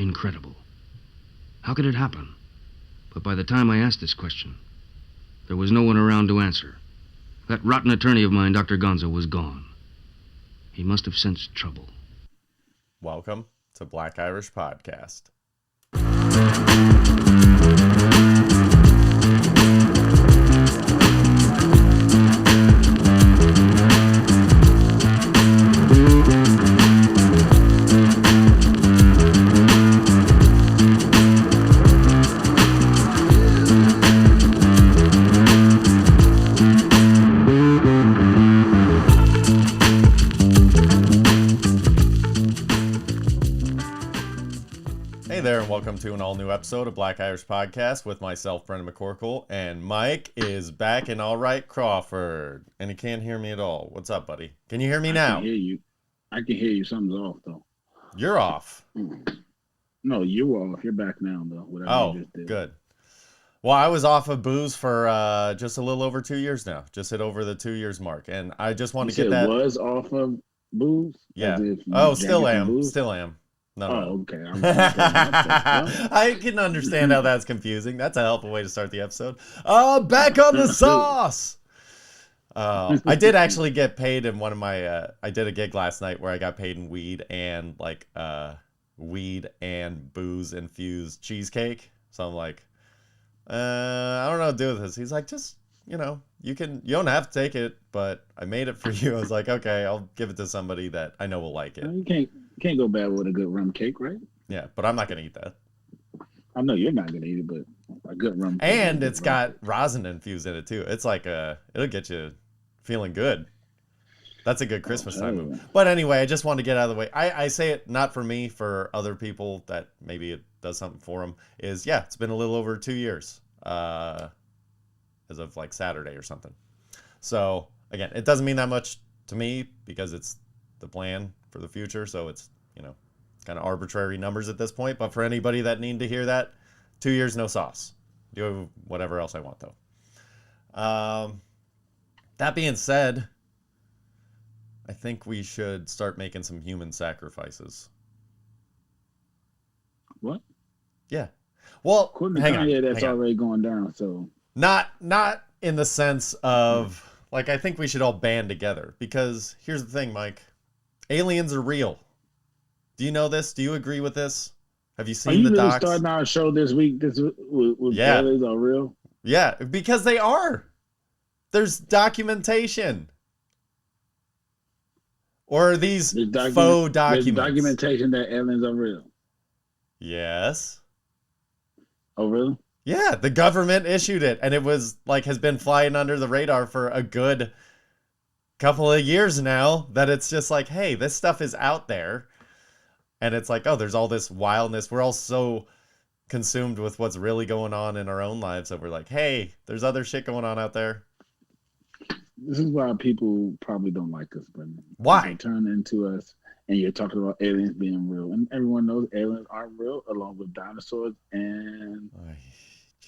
Incredible. How could it happen? But by the time I asked this question, there was no one around to answer. That rotten attorney of mine, Dr. Gonzo, was gone. He must have sensed trouble. Welcome to Black Irish Podcast. Welcome to an all-new episode of Black Irish Podcast with myself, Brendan McCorkle, and Mike is back in All Right Crawford, and he can't hear me at all. What's up, buddy? Can you hear me now? I can hear you. I can hear you. Something's off, though. You're off. No, you're off. You're back now, though. Oh, good. Well, I was off of booze for just a little over 2 years now. Just hit over the 2 years mark, and I just want to get that. Was off of booze? Yeah. Oh, still am. Still am. No. Okay. I can understand how that's confusing. That's a helpful way to start the episode. Back on the sauce. I did actually get paid in one of my. I did a gig last night where I got paid in weed and weed and booze infused cheesecake. So I'm like, I don't know what to do with this. He's like, just you don't have to take it, but I made it for you. I was like, okay, I'll give it to somebody that I know will like it. You can't go bad with a good rum cake, right? Yeah, but I'm not gonna eat that. I know you're not gonna eat it, but a good rum cake. And it's got rosin infused in it too. It's like it'll get you feeling good. That's a good Christmas time move. But anyway, I just wanted to get out of the way. I say it not for me, for other people that maybe it does something for them. It's been a little over 2 years. As of like Saturday or something. So again, it doesn't mean that much to me because it's the plan for the future. So it's, kind of arbitrary numbers at this point. But for anybody that need to hear that, 2 years, no sauce. Do whatever else I want though. That being said, I think we should start making some human sacrifices. What? Yeah. Well, hang on. That's already going down. So not in the sense of I think we should all band together because here's the thing, Mike. Aliens are real. Do you know this? Do you agree with this? Have you seen the docs? Are you really starting our show this week? With aliens are real? Yeah, because they are. There's documentation. Or are these faux documents? There's documentation that aliens are real. Yes. Oh, really? Yeah, the government issued it, and it was has been flying under the radar for a good couple of years now, that it's just hey, this stuff is out there. And it's there's all this wildness. We're all so consumed with what's really going on in our own lives that we're hey, there's other shit going on out there. This is why people probably don't like us, Brendan. Why? They turn into us, and you're talking about aliens being real. And everyone knows aliens aren't real, along with dinosaurs and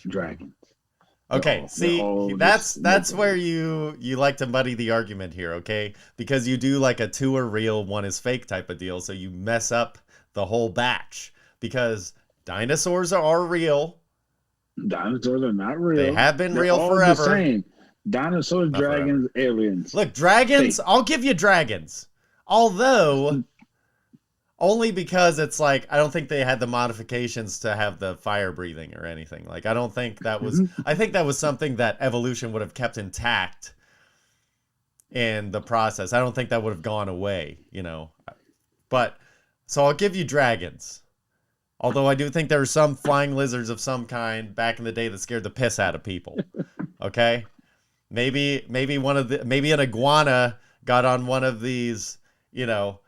dragons. Okay, that's where you like to muddy the argument here, okay? Because you do a two are real, one is fake type of deal, so you mess up the whole batch. Because dinosaurs are real. Dinosaurs are not real. They have been real forever. The same. Dinosaurs, not dragons, forever. Aliens. Look, dragons, fake. I'll give you dragons. Although only because it's I don't think they had the modifications to have the fire breathing or anything. I don't think that was, I think that was something that evolution would have kept intact in the process. I don't think that would have gone away, But, so I'll give you dragons. Although I do think there were some flying lizards of some kind back in the day that scared the piss out of people. Okay? Maybe an iguana got on one of these,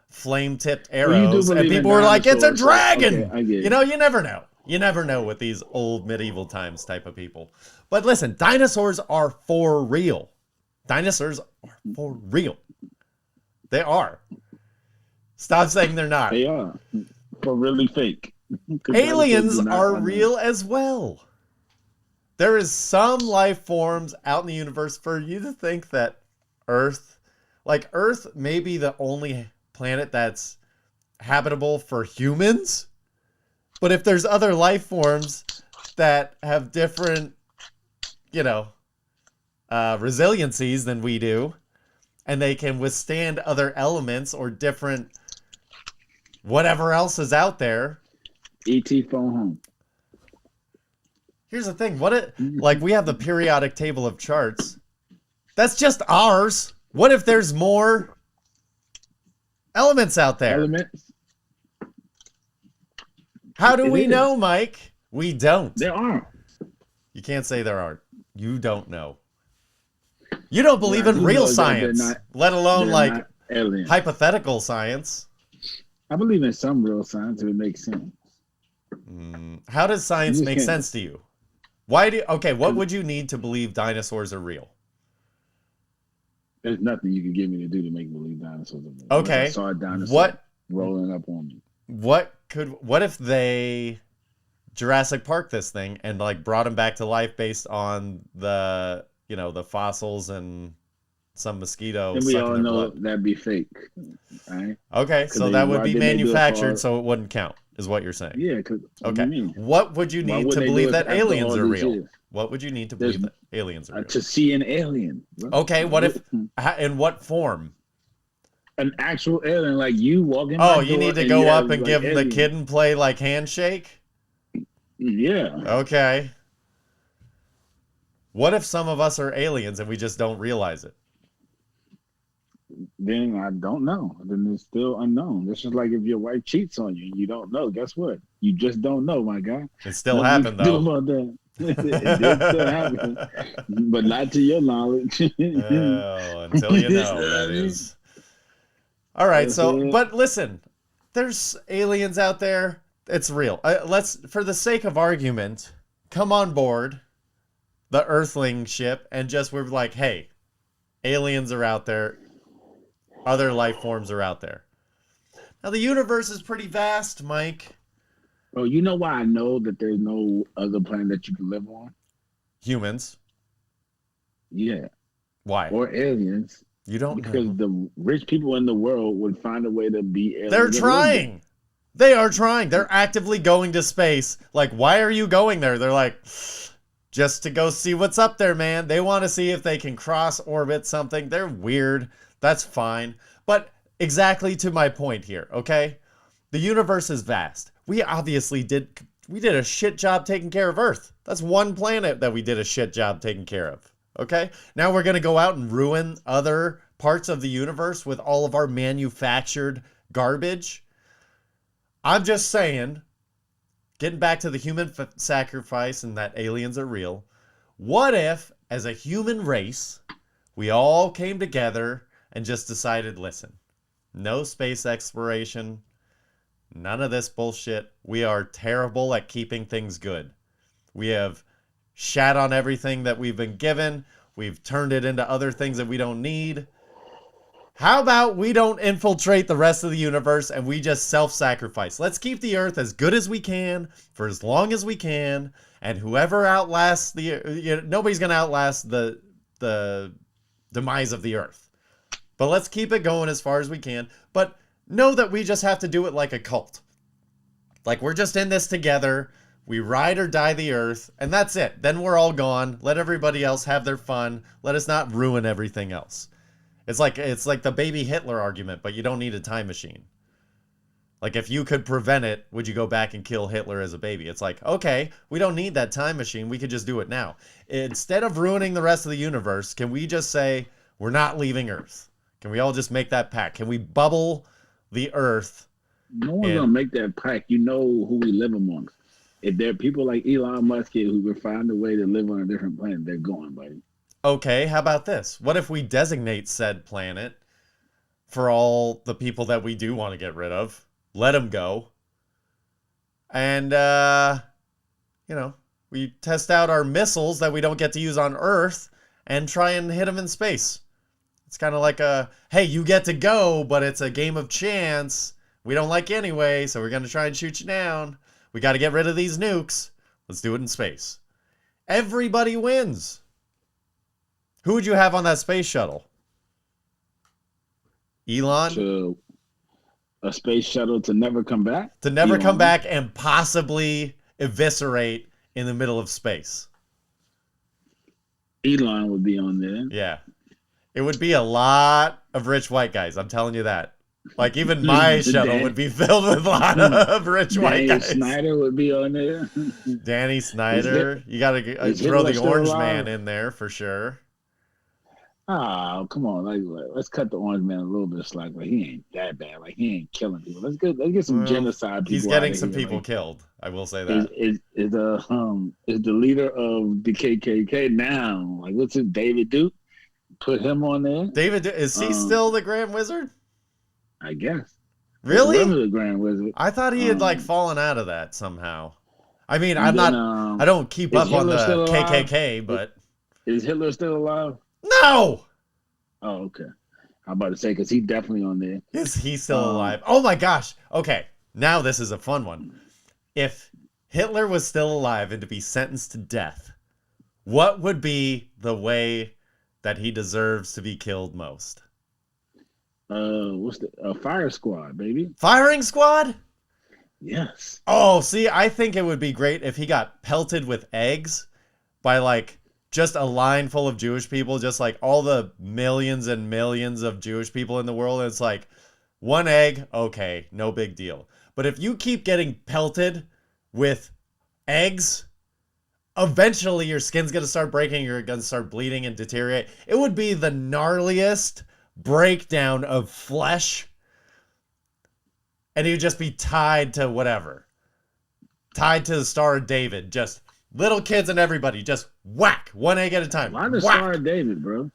flame-tipped arrows, and people were it's a dragon! Okay, you never know. You never know with these old medieval times type of people. But listen, dinosaurs are for real. Dinosaurs are for real. They are. Stop saying they're not. They are. But really fake. Aliens are real as well. There is some life forms out in the universe for you to think that Earth may be the only planet that's habitable for humans. But if there's other life forms that have different, resiliencies than we do, and they can withstand other elements or different whatever else is out there. E.T. phone home. Here's the thing. Like, we have the periodic table of charts. That's just ours. What if there's more elements out there? Elements? How do we know, Mike? We don't. There are. You can't say there aren't. You don't know. You don't believe in real science, let alone like hypothetical science. I believe in some real science if it makes sense. How does science make sense to you? What would you need to believe dinosaurs are real? There's nothing you can get me to do to make me believe dinosaurs are real. Okay. I saw a dinosaur rolling up on me. What if they Jurassic Park this thing and like brought him back to life based on the fossils and some mosquito? And we all know that'd be fake, right? Okay, so that would be manufactured, so it wouldn't count, is what you're saying. Yeah. Okay. What would you need to believe that aliens are real? What would you need to believe that aliens are real? To see an alien. Okay, what if? In what form? An actual alien, like you walking. Oh, you need to go up and give them the kid and play like handshake? Yeah. Okay. What if some of us are aliens and we just don't realize it? Then I don't know. Then it's still unknown. It's just like if your wife cheats on you and you don't know. Guess what? You just don't know, my guy. It still happened, though. It did still happen, but not to your knowledge. Until you know, that is. All right, but listen, there's aliens out there. It's real. Let's, for the sake of argument, come on board the Earthling ship and we're like, hey, aliens are out there. Other life forms are out there. Now, the universe is pretty vast, Mike. Oh, you know why I know that there's no other planet that you can live on? Humans. Yeah. Why? Or aliens. You don't because know. The rich people in the world would find a way to be aliens. They're trying. They are trying. They're actively going to space. Like, why are you going there? They're like, just to go see what's up there, man. They want to see if they can cross orbit something. They're weird. That's fine. But exactly to my point here, okay? The universe is vast. We obviously did a shit job taking care of Earth. That's one planet that we did a shit job taking care of. Okay? Now we're going to go out and ruin other parts of the universe with all of our manufactured garbage. I'm just saying, getting back to the human sacrifice and that aliens are real, what if, as a human race, we all came together and just decided, listen, no space exploration, none of this bullshit. We are terrible at keeping things good. We have shat on everything that we've been given. We've turned it into other things that we don't need. How about we don't infiltrate the rest of the universe and we just self-sacrifice? Let's keep the Earth as good as we can for as long as we can. And whoever outlasts nobody's going to outlast the demise of the Earth. But let's keep it going as far as we can. But know that we just have to do it like a cult. Like, we're just in this together. We ride or die the Earth, and that's it. Then we're all gone. Let everybody else have their fun. Let us not ruin everything else. It's like the baby Hitler argument, but you don't need a time machine. Like, if you could prevent it, would you go back and kill Hitler as a baby? It's like, okay, we don't need that time machine. We could just do it now. Instead of ruining the rest of the universe, can we just say, we're not leaving Earth? Can we all just make that pact? Can we bubble the Earth? No one's going to make that pact. You know who we live amongst. If there are people like Elon Musk here who can find a way to live on a different planet, they're going, buddy. Okay, how about this? What if we designate said planet for all the people that we do want to get rid of? Let them go. And, we test out our missiles that we don't get to use on Earth and try and hit them in space. It's kind of like hey, you get to go, but it's a game of chance. We don't like you anyway, so we're going to try and shoot you down. We got to get rid of these nukes. Let's do it in space. Everybody wins. Who would you have on that space shuttle? Elon? a space shuttle to never come back? To never come back and possibly eviscerate in the middle of space. Elon would be on there. Yeah. It would be a lot of rich white guys. I'm telling you that. Like, even my shuttle would be filled with a lot of rich white guys. Snyder would be on there. Danny Snyder. You got to throw the Orange Man in there for sure. Oh, come on. Let's cut the Orange Man a little bit of slack. Like, he ain't that bad. Like, he ain't killing people. Let's get some genocide people. He's getting some people killed. I will say that. Is the leader of the KKK now. Like, what's it, David Duke? Put him on there. David, is he still the Grand Wizard? I guess. Really? The Grand Wizard. I thought he had fallen out of that somehow. I mean, I don't keep up on the KKK, but is Hitler still alive? No. Oh, okay. I'm about to say, because he's definitely on there. Is he still alive? Oh my gosh. Okay, now this is a fun one. If Hitler was still alive and to be sentenced to death, what would be the way that he deserves to be killed most? What's the fire squad, baby? Firing squad? Yes. Oh, see, I think it would be great if he got pelted with eggs by like just a line full of Jewish people, just like all the millions and millions of Jewish people in the world. And it's like one egg, okay, no big deal. But if you keep getting pelted with eggs, eventually your skin's going to start breaking, you're going to start bleeding and deteriorate. It would be the gnarliest breakdown of flesh, and he'd just be tied to whatever. Tied to the Star of David. Just little kids and everybody, just whack, one egg at a time. Why the Star of David, bro?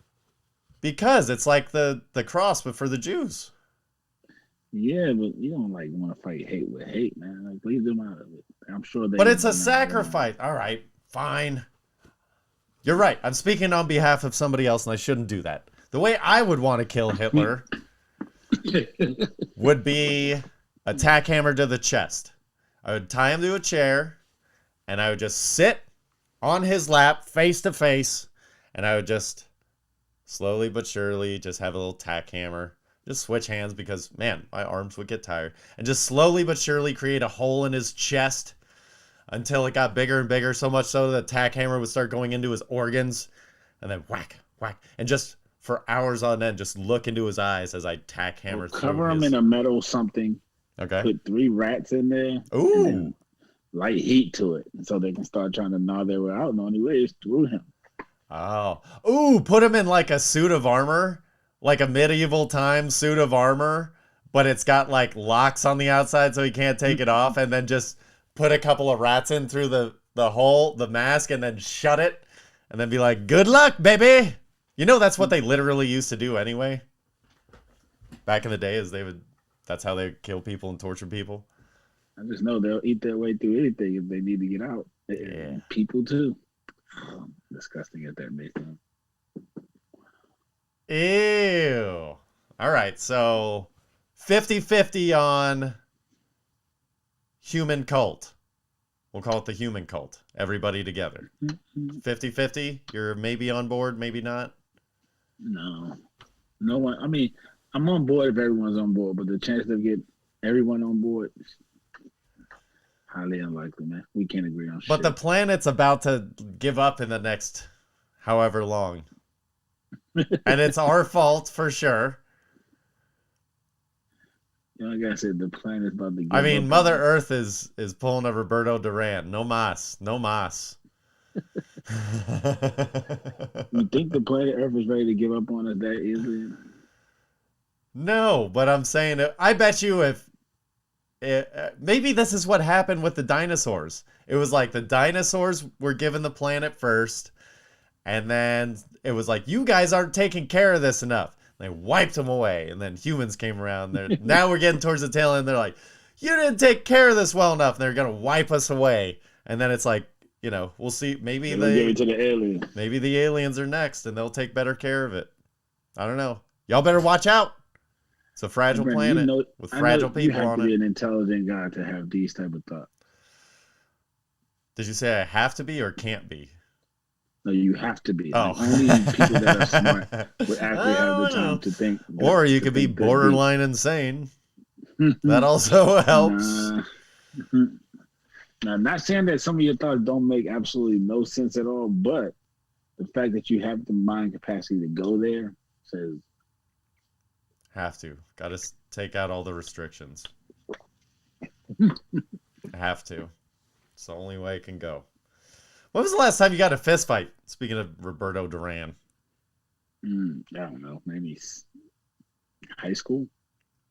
Because it's like the cross, but for the Jews. Yeah, but you don't want to fight hate with hate, man. Like, leave them out of it. I'm sure they. But it's a sacrifice. All right, fine. You're right. I'm speaking on behalf of somebody else, and I shouldn't do that. The way I would want to kill Hitler would be a tack hammer to the chest. I would tie him to a chair, and I would just sit on his lap, face to face, and I would just slowly but surely just have a little tack hammer. Just switch hands because, man, my arms would get tired. And just slowly but surely create a hole in his chest until it got bigger and bigger, so much so that the tack hammer would start going into his organs, and then whack, whack, and just for hours on end, just look into his eyes as I tack hammer through cover him in a metal something. Okay. Put 3 rats in there. Ooh. And light heat to it, so they can start trying to gnaw their way out. And the only way is through him. Oh. Ooh, put him in like a suit of armor, like a medieval time suit of armor, but it's got like locks on the outside so he can't take it off, and then just put a couple of rats in through the hole, the mask, and then shut it, and then be like, good luck, baby. You know, that's what they literally used to do anyway. Back in the day, that's how they kill people and torture people. I just know they'll eat their way through anything if they need to get out. Yeah. People too. Disgusting at that makes them. Ew. All right, so 50-50 on human cult. We'll call it the human cult. Everybody together. 50-50? You're maybe on board, maybe not? No one. I mean, I'm on board if everyone's on board, but the chance to get everyone on board is highly unlikely, man. We can't agree on shit. But the planet's about to give up in the next however long. And it's our fault for sure. You know, like I said, the planet's about to give I mean, up. Mother Earth is pulling a Roberto Duran. No mas. No mas. You think the planet Earth is ready to give up on us that easily? No, but I'm saying, I bet you if maybe this is what happened with the dinosaurs. It was like the dinosaurs were given the planet first, and then it was like, you guys aren't taking care of this enough. They wiped them away, and then humans came around. Now we're getting towards the tail end. They're like, you didn't take care of this well enough. And they're going to wipe us away. And then it's like, you know, we'll see. Maybe give it to the aliens. Maybe the aliens are next, and they'll take better care of it. I don't know. Y'all better watch out. It's a fragile planet with fragile people on it. You have to be an intelligent guy to have these type of thoughts. Did you say I have to be or can't be? No, you have to be. Oh. Like, only people that are smart would actually have the time to think. Or you could be borderline insane. That also helps. Nah. Now, not saying that some of your thoughts don't make absolutely no sense at all, but the fact that you have the mind capacity to go there says Have to. Got to take out all the restrictions. Have to. It's the only way it can go. When was the last time you got a fist fight? Speaking of Roberto Duran. I don't know, maybe high school.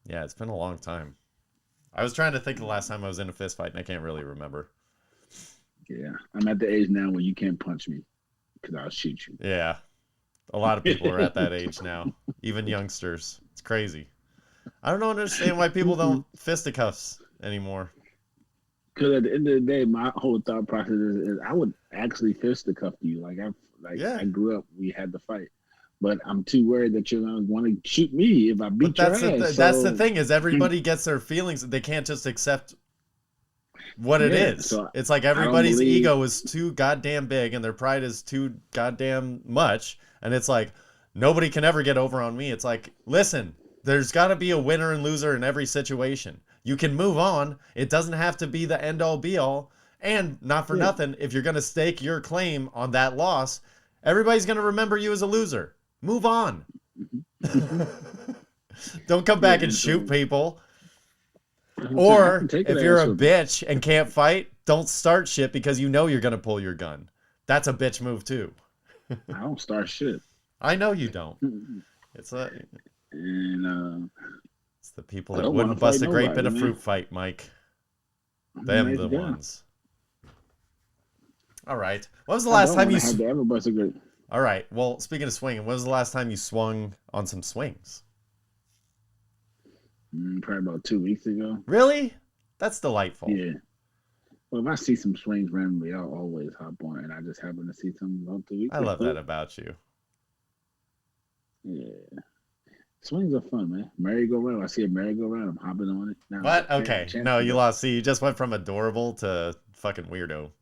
Yeah, it's been a long time. I was trying to think of the last time I was in a fist fight, and I can't really remember. Yeah, I'm at the age now where you can't punch me because I'll shoot you. Yeah. A lot of people are at that age now. Even youngsters. It's crazy. I don't understand why people don't fisticuffs anymore. Because at the end of the day, my whole thought process is I would actually fisticuff you. I grew up, we had to fight. But I'm too worried that you're going to want to shoot me if I beat your ass. That's the thing is everybody gets their feelings. They can't just accept what it is. So it's like everybody's ego is too goddamn big and their pride is too goddamn much. And it's like, nobody can ever get over on me. It's like, listen, there's got to be a winner and loser in every situation. You can move on. It doesn't have to be the end all be all. And not for nothing, if you're going to stake your claim on that loss, everybody's going to remember you as a loser. Move on. Don't come back and shoot people. Or if you're a bitch and can't fight, don't start shit because you know you're going to pull your gun. That's a bitch move too. I don't start shit. I know you don't. It's the people that wouldn't bust a grape in a fruit fight, Mike. Them the ones. All right. When was the last time you ever bust a grape? All right. Well, speaking of swinging, when was the last time you swung on some swings? Probably about 2 weeks ago. Really? That's delightful. Yeah. Well, if I see some swings randomly, I'll always hop on, and I just happen to see some about 2 weeks ago. I love that about you. Yeah. Swings are fun, man. Merry-go-round. I see a merry-go-round. I'm hopping on it. Now, what? Okay. No, you lost. See, you just went from adorable to fucking weirdo.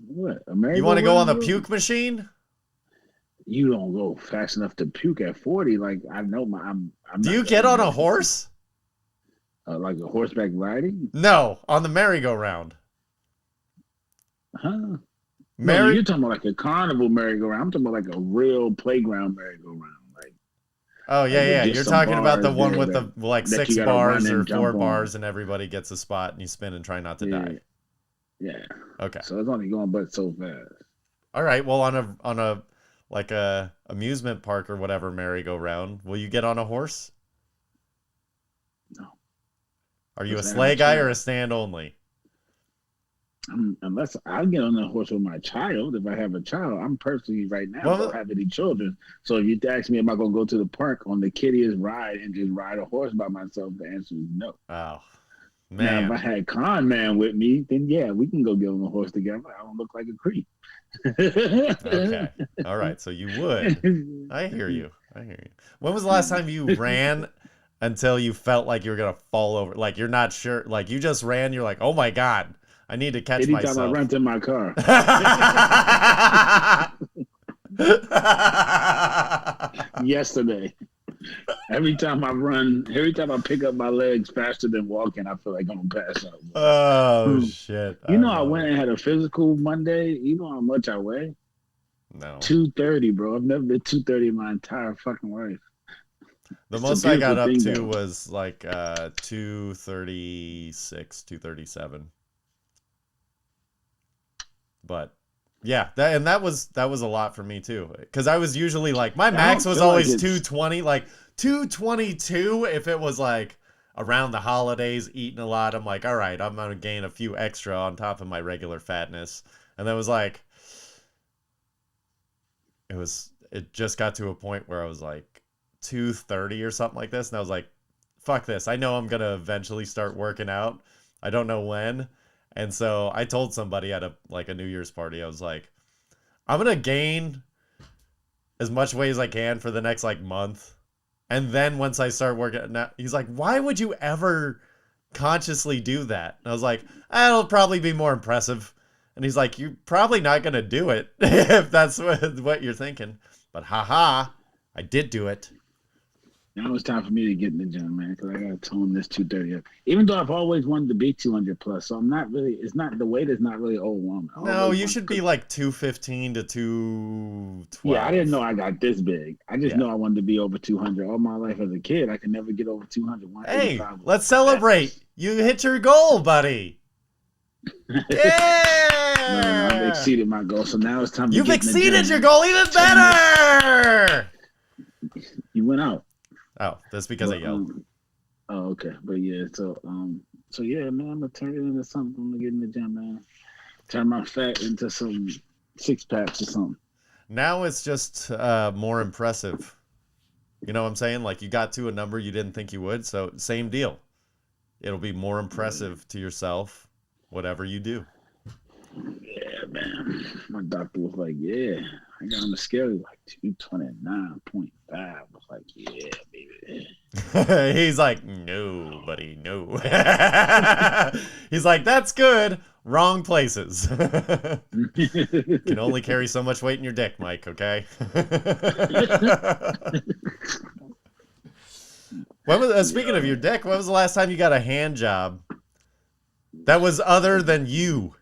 What? A merry-go-round? You want to go on the puke machine? You don't go fast enough to puke at 40. Like, I know I'm Do you get on a horse? Like a horseback riding? No, on the merry-go-round. Huh? No, you're talking about like a carnival merry-go-round. I'm talking about like a real playground merry-go-round. Like, oh, yeah. You're talking about the one with the like 6 bars or 4 bars and everybody gets a spot and you spin and try not to die. Yeah. Okay. So it's only going but so fast. All right. Well, on a like a amusement park or whatever merry-go-round, will you get on a horse? No. Are you a sleigh guy or a stand only? Unless I get on the horse with my child. If I have a child, I'm personally right now don't have any children. So if you ask me, am I going to go to the park on the kiddiest ride and just ride a horse by myself? The answer is no. Oh, man. Now, if I had Con Man with me, then yeah, we can go get on the horse together. I don't look like a creep. Okay. All right. So you would. I hear you. When was the last time you ran until you felt like you were going to fall over? Like you're not sure. Like you just ran. You're like, oh my God, I need to catch myself. Anytime I run to my car. Yesterday. Every time I pick up my legs faster than walking, I feel like I'm going to pass out. Oh, shit. I went and had a physical Monday. You know how much I weigh? No. 230, bro. I've never been 230 in my entire fucking life. The most I got up to was like 236, 237. But yeah, that was a lot for me too. Because I was usually like my max was always 220, like 222 if it was like around the holidays, eating a lot. I'm like, all right, I'm gonna gain a few extra on top of my regular fatness. And then it was like it just got to a point where I was like 230 or something like this, and I was like, fuck this. I know I'm gonna eventually start working out. I don't know when. And so I told somebody at a New Year's party, I was like, I'm going to gain as much weight as I can for the next month. And then once I start working, he's like, why would you ever consciously do that? And I was like, it'll probably be more impressive. And he's like, you're probably not going to do it if that's what you're thinking. But haha, I did do it. Now it's time for me to get in the gym, man, because I got to tone this 230 up. Even though I've always wanted to be 200 plus, so I'm not really. It's not the weight is not really overwhelming. No, you should be like 215 to 212. Yeah, I didn't know I got this big. I just know I wanted to be over 200 all my life as a kid. I could never get over 200. Hey, let's celebrate! You hit your goal, buddy. Yeah! No, I've exceeded my goal, so now it's time. You've exceeded your goal even better. You went out. Oh, that's because I yelled. Oh, okay. But yeah, so yeah, man, I'm gonna turn it into something. I'm gonna get in the gym, man. Turn my fat into some 6-packs or something. Now it's just more impressive. You know what I'm saying? Like you got to a number you didn't think you would, so same deal. It'll be more impressive to yourself, whatever you do. Yeah, man. My doctor was like, yeah. I got on the scale, like 229.5. I was like, yeah, baby. He's like, no, buddy, no. He's like, that's good. Wrong places. Can only carry so much weight in your dick, Mike, okay? Speaking of your dick, when was the last time you got a hand job that was other than you?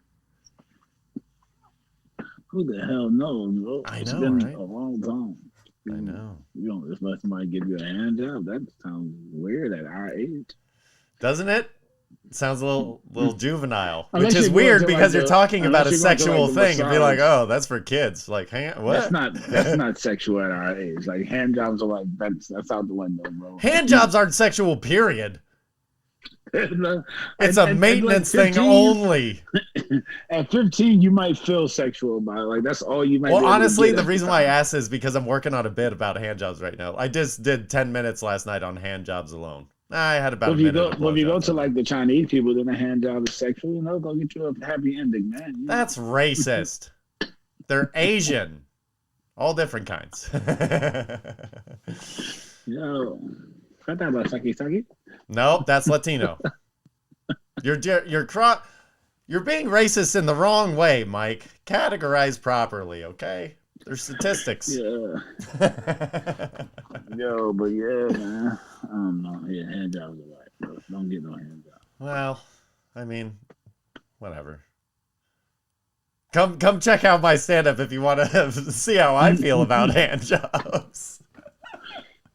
Who the hell knows, bro? It's been right? a long time. I know. You know, just let somebody give you a hand job. That sounds weird at our age. Doesn't it? It sounds a little juvenile, Unless which is you're weird going to because like you're talking about a unless you're going to sexual like the thing and be like, massage. oh, that's for kids. Like, what? That's not sexual at our age. Like hand jobs are like that's out the window, bro. Hand jobs aren't sexual, period. It's a And maintenance like 15, thing only. At 15, you might feel sexual about it. Like that's all you might. Well, be able to honestly, get the at reason the why I time. asked is because I'm working on a bit about hand jobs right now. I just did 10 minutes last night on hand jobs alone. I had about Well, a minute. if you go to like the Chinese people, then a hand job is sexual. You know, go get you a happy ending, man. That's racist. They're Asian. All different kinds. Yo, cut that about saki. Nope, that's Latino. You're being racist in the wrong way, Mike. Categorize properly, okay? There's statistics. Yeah. Yo, but yeah, man. I don't know. Yeah, hand jobs are right, bro. Don't get no hand job. Well, I mean, whatever. Come check out my stand-up if you want to see how I feel about hand jobs.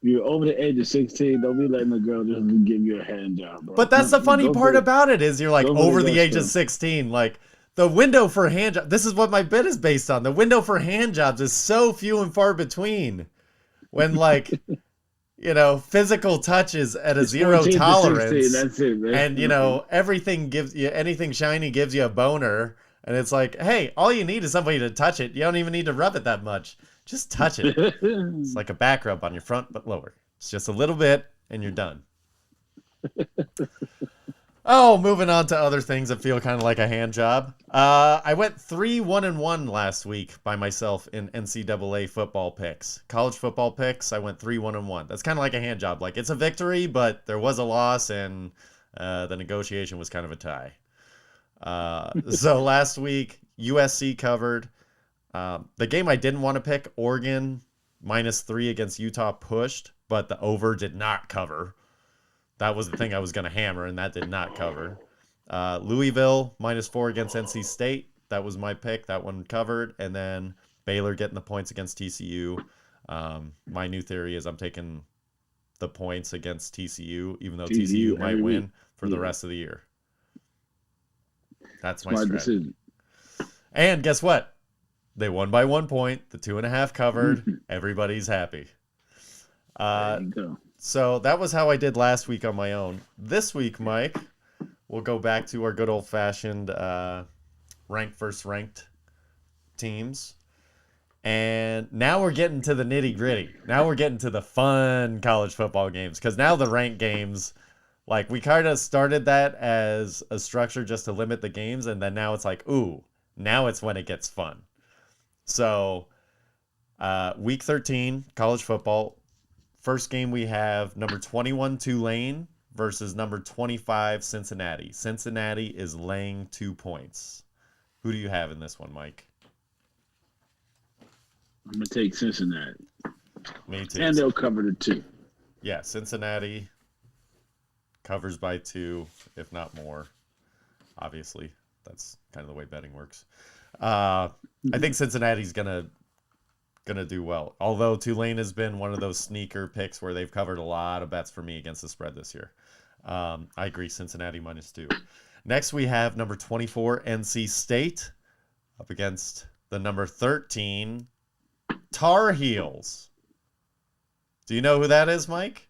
You're over the age of 16. Don't be letting a girl just give you a hand job, bro. But that's the funny part about it is you're like Go over for the the age of gusto. 16. Like the window for hand jobs. This is what my bit is based on. The window for hand jobs is so few and far between. When like, you know, physical touch is at a zero 14 to tolerance. 16, that's it, man. And you know, everything gives you anything shiny gives you a boner. And it's like, hey, all you need is somebody to touch it. You don't even need to rub it that much. Just touch it. It's like a back rub on your front, but lower. It's just a little bit, and you're done. Oh, moving on to other things that feel kind of like a hand job. I went 3-1-1 last week by myself in NCAA football picks. College football picks, I went 3-1-1. That's kind of like a hand job. Like, it's a victory, but there was a loss, and the negotiation was kind of a tie. So last week, USC covered. The game I didn't want to pick, Oregon -3 against Utah, pushed, but the over did not cover. That was the thing I was going to hammer, and that did not cover. Louisville -4 against NC State. That was my pick. That one covered. And then Baylor getting the points against TCU. My new theory is I'm taking the points against TCU, even though TCU might win for the rest of the year. That's my strategy. Decision. And guess what? They won by 1 point. The 2.5 covered. Everybody's happy. There you go. So that was how I did last week on my own. This week, Mike, we'll go back to our good old-fashioned ranked versus ranked teams. And now we're getting to the nitty-gritty. Now we're getting to the fun college football games. Because now the ranked games, like, we kind of started that as a structure just to limit the games. And then now it's like, ooh, now it's when it gets fun. So, week 13, college football. First game we have number 21 Tulane versus number 25 Cincinnati. Cincinnati is laying 2 points. Who do you have in this one, Mike? I'm going to take Cincinnati. Me too. And they'll cover the 2. Yeah, Cincinnati covers by 2, if not more. Obviously, that's kind of the way betting works. I think Cincinnati's gonna do well. Although Tulane has been one of those sneaker picks where they've covered a lot of bets for me against the spread this year. I agree, Cincinnati -2. Next, we have number 24, NC State, up against the number 13, Tar Heels. Do you know who that is, Mike?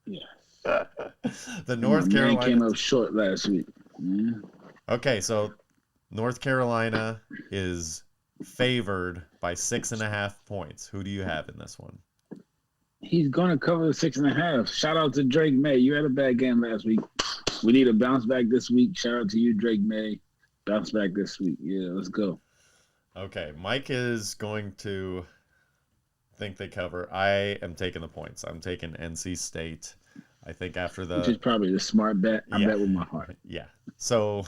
Yes. The North Carolina man came up short last week. Yeah. Okay, so North Carolina is favored by 6.5 points. Who do you have in this one? He's gonna cover the 6.5. Shout out to Drake May. You had a bad game last week. We need a bounce back this week. Shout out to you, Drake May. Bounce back this week. Yeah, let's go. Okay, Mike is going to think they cover. I am taking the points. I'm taking NC State. I think after which is probably the smart bet. I bet with my heart. Yeah. So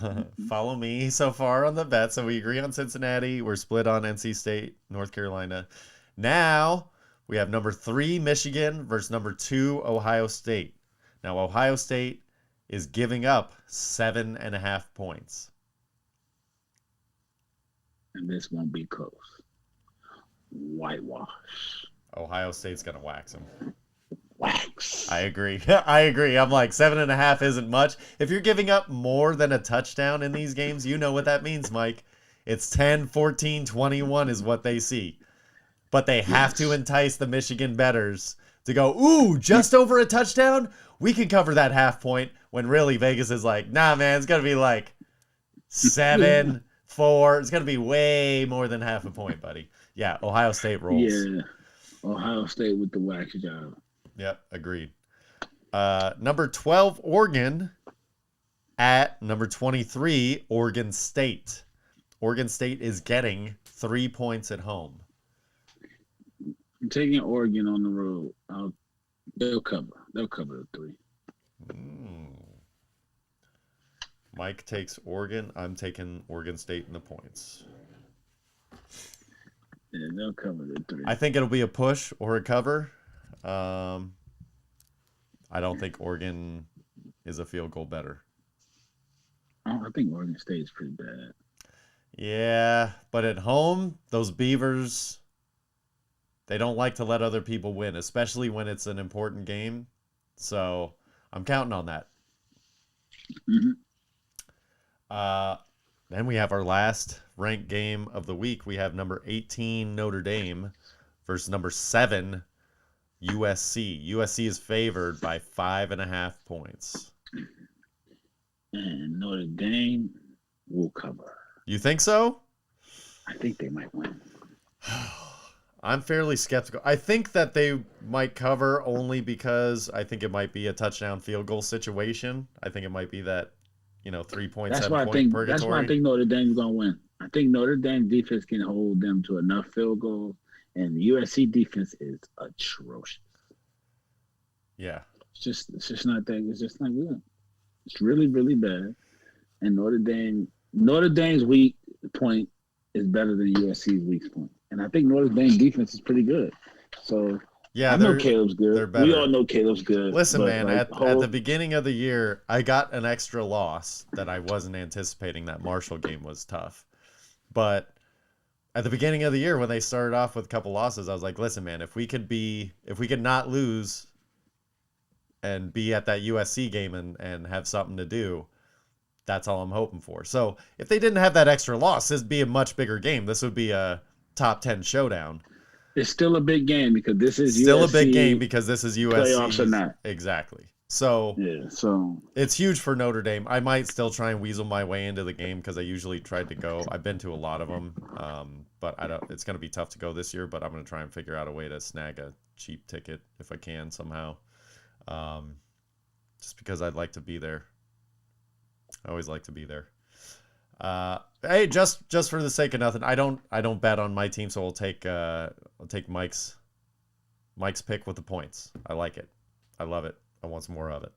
follow me so far on the bet. So we agree on Cincinnati. We're split on NC State, North Carolina. Now we have number 3, Michigan versus number 2, Ohio State. Now Ohio State is giving up 7.5 points. And this won't be close. Whitewash. Ohio State's going to wax them. Wax. I agree. I agree. I'm like 7.5 isn't much. If you're giving up more than a touchdown in these games, you know what that means, Mike. It's 10, 14, 21 is what they see. But they have to entice the Michigan bettors to go, ooh, just over a touchdown? We can cover that half point, when really Vegas is like, nah, man, it's going to be like 7, 4. It's going to be way more than half a point, buddy. Yeah, Ohio State rolls. Yeah, Ohio State with the wax job. Yep, agreed. Number 12, Oregon at number 23, Oregon State. Oregon State is getting 3 points at home. I'm taking Oregon on the road. They'll cover. They'll cover the 3. Mike takes Oregon. I'm taking Oregon State in the points. Yeah, they'll cover the 3. I think it'll be a push or a cover. I don't think Oregon is a field goal better. I think Oregon State's pretty bad. Yeah, but at home, those Beavers, they don't like to let other people win, especially when it's an important game. So I'm counting on that. Mm-hmm. Then we have our last ranked game of the week. We have number 18, Notre Dame, versus number 7, USC. USC is favored by 5.5 points. And Notre Dame will cover. You think so? I think they might win. I'm fairly skeptical. I think that they might cover only because I think it might be a touchdown field goal situation. I think it might be that, 3.7 point purgatory. That's why I think Notre Dame's going to win. I think Notre Dame defense can hold them to enough field goals, and the USC defense is atrocious. Yeah. It's just not that. It's just not good. It's really, really bad. And Notre Dame's weak point is better than USC's weak point. And I think Notre Dame defense is pretty good. So yeah, I know Caleb's good. They're better. We all know Caleb's good. Listen, man, at the beginning of the year, I got an extra loss that I wasn't anticipating. That Marshall game was tough. But at the beginning of the year, when they started off with a couple losses, I was like, listen, man, if we could not lose and be at that USC game and have something to do, that's all I'm hoping for. So if they didn't have that extra loss, this would be a much bigger game. This would be a top 10 showdown. It's still a big game because this is still USC, a big game because this is USC. Playoffs or not. Exactly. So yeah, it's huge for Notre Dame. I might still try and weasel my way into the game because I usually tried to go. I've been to a lot of them, but I don't. It's going to be tough to go this year. But I'm going to try and figure out a way to snag a cheap ticket if I can somehow. Just because I'd like to be there. I always like to be there. Hey, just for the sake of nothing, I don't bet on my team, so I'll take Mike's pick with the points. I like it. I love it. I want some more of it.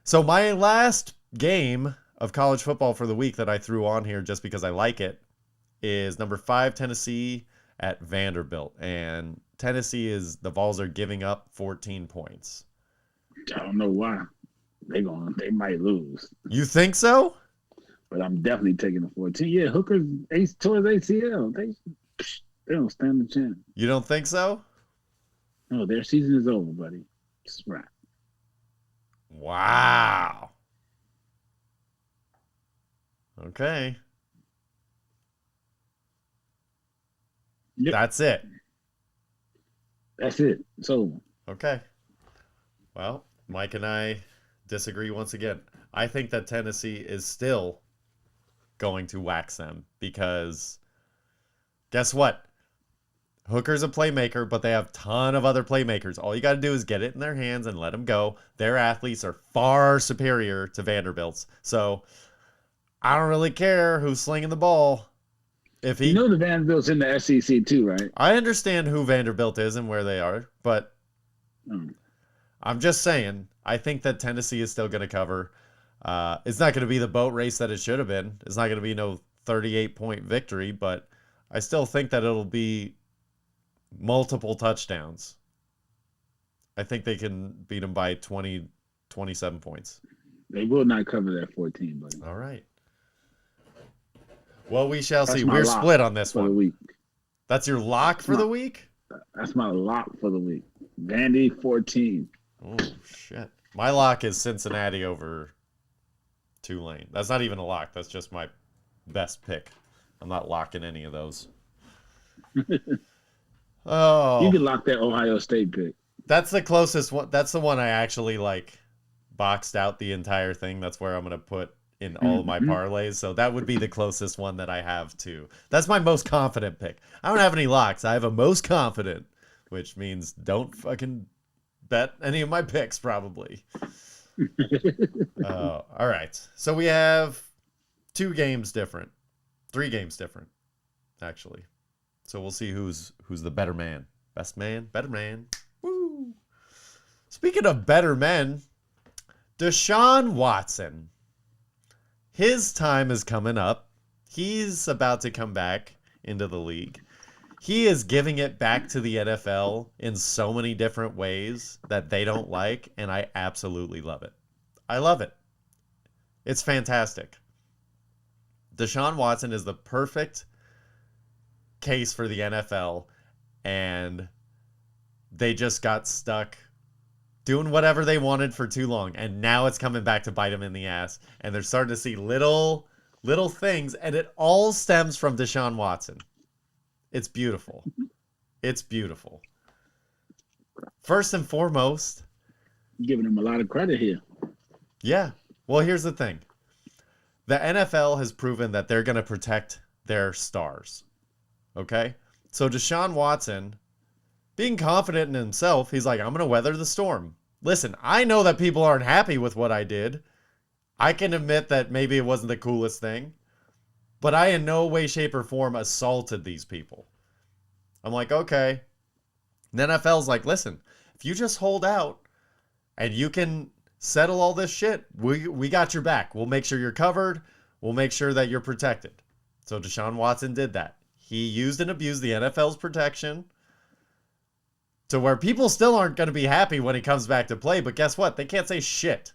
So my last game of college football for the week that I threw on here just because I like it is number 5 Tennessee at Vanderbilt. And the Vols are giving up 14 points. I don't know why. They might lose. You think so? But I'm definitely taking the 14. Yeah, Hooker's tore his ACL. They don't stand a chance. You don't think so? No, their season is over, buddy. It's right. Wow. Okay. Yep. That's it. That's it. It's over. Okay. Well, Mike and I disagree once again. I think that Tennessee is still going to wax them because guess what? Hooker's a playmaker, but they have a ton of other playmakers. All you got to do is get it in their hands and let them go. Their athletes are far superior to Vanderbilt's. So I don't really care who's slinging the ball. You know the Vanderbilt's in the SEC too, right? I understand who Vanderbilt is and where they are, but I'm just saying, I think that Tennessee is still going to cover. It's not going to be the boat race that it should have been. It's not going to be no 38-point victory, but I still think that it'll be multiple touchdowns. I think they can beat them by 20, 27 points. They will not cover that 14, buddy. All right. Well, we shall see. We're split on this one. The week. That's your lock for the week? That's my lock for the week. Vandy 14. Oh, shit. My lock is Cincinnati over Tulane. That's not even a lock. That's just my best pick. I'm not locking any of those. Oh. You can lock that Ohio State pick. That's the closest one. That's the one I actually boxed out the entire thing. That's where I'm going to put in all of my parlays. So that would be the closest one that I have to. That's my most confident pick. I don't have any locks. I have a most confident, which means don't fucking bet any of my picks probably. All right. So we have 3 games different, actually. So we'll see who's the better man. Best man, better man. Woo! Speaking of better men, Deshaun Watson. His time is coming up. He's about to come back into the league. He is giving it back to the NFL in so many different ways that they don't like, and I absolutely love it. I love it. It's fantastic. Deshaun Watson is the perfect case for the NFL, and they just got stuck doing whatever they wanted for too long, and now it's coming back to bite them in the ass, and they're starting to see little things, and it all stems from Deshaun Watson. It's beautiful. It's beautiful. First and foremost, you're giving him a lot of credit here. Yeah. Well, here's the thing. The NFL has proven that they're going to protect their stars. Okay? So Deshaun Watson, being confident in himself, he's like, I'm going to weather the storm. Listen, I know that people aren't happy with what I did. I can admit that maybe it wasn't the coolest thing, but I in no way, shape, or form assaulted these people. I'm like, okay. And the NFL's like, listen, if you just hold out and you can settle all this shit, we got your back. We'll make sure you're covered. We'll make sure that you're protected. So Deshaun Watson did that. He used and abused the NFL's protection to where people still aren't going to be happy when he comes back to play. But guess what? They can't say shit.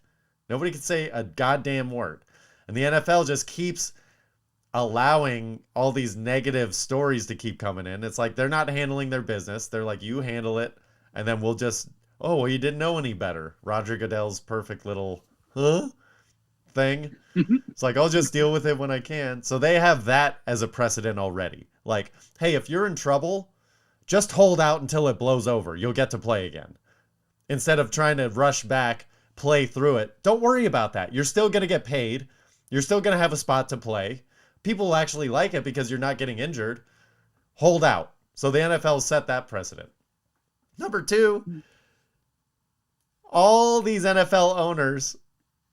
Nobody can say a goddamn word. And the NFL just keeps allowing all these negative stories to keep coming in. It's like they're not handling their business. They're like, you handle it, and then we'll just, oh, well, you didn't know any better. Roger Goodell's perfect little thing. It's like, I'll just deal with it when I can. So they have that as a precedent already. Like, hey, if you're in trouble, just hold out until it blows over. You'll get to play again. Instead of trying to rush back, play through it. Don't worry about that. You're still going to get paid. You're still going to have a spot to play. People actually like it because you're not getting injured. Hold out. So the NFL set that precedent. Number 2, all these NFL owners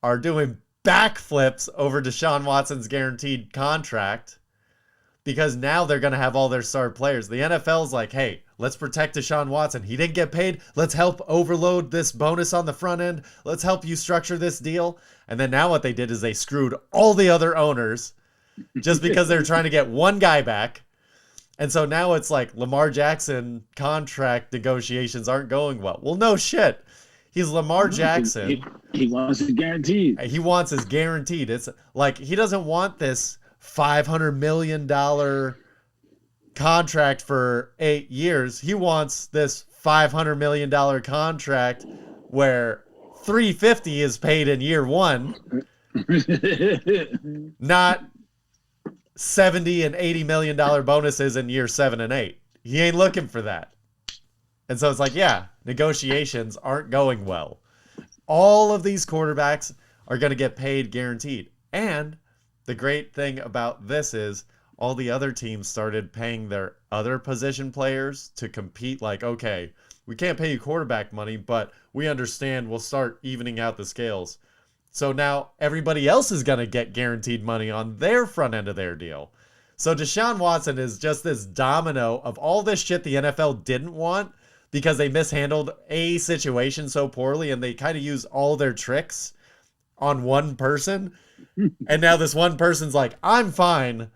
are doing backflips over Deshaun Watson's guaranteed contract because now they're going to have all their star players. The NFL's like, hey, let's protect Deshaun Watson. He didn't get paid. Let's help overload this bonus on the front end. Let's help you structure this deal. And then now what they did is they screwed all the other owners just because they're trying to get one guy back. And so now it's like Lamar Jackson contract negotiations aren't going well. Well, no shit. He's Lamar Jackson. He wants it guaranteed. He wants his guaranteed. It's like he doesn't want this $500 million contract for 8 years. He wants this $500 million contract where $350 is paid in year one, not $70 and $80 million bonuses in year 7 and 8. He ain't looking for that. And so it's like, yeah, negotiations aren't going well. All of these quarterbacks are going to get paid guaranteed. And the great thing about this is all the other teams started paying their other position players to compete. Like, okay, we can't pay you quarterback money, but we understand we'll start evening out the scales. So now everybody else is going to get guaranteed money on their front end of their deal. So Deshaun Watson is just this domino of all this shit the NFL didn't want because they mishandled a situation so poorly and they kind of use all their tricks on one person. And now this one person's like, I'm fine,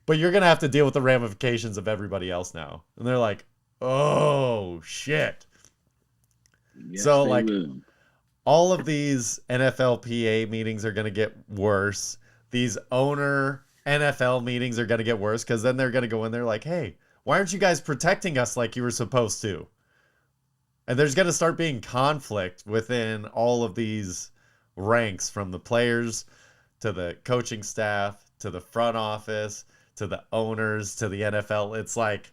but you're going to have to deal with the ramifications of everybody else now. And they're like, oh, shit. Yes, so, like, all of these NFLPA meetings are going to get worse. These owner NFL meetings are going to get worse because then they're going to go in there like, hey, why aren't you guys protecting us like you were supposed to? And there's going to start being conflict within all of these ranks, from the players to the coaching staff to the front office to the owners to the NFL. It's like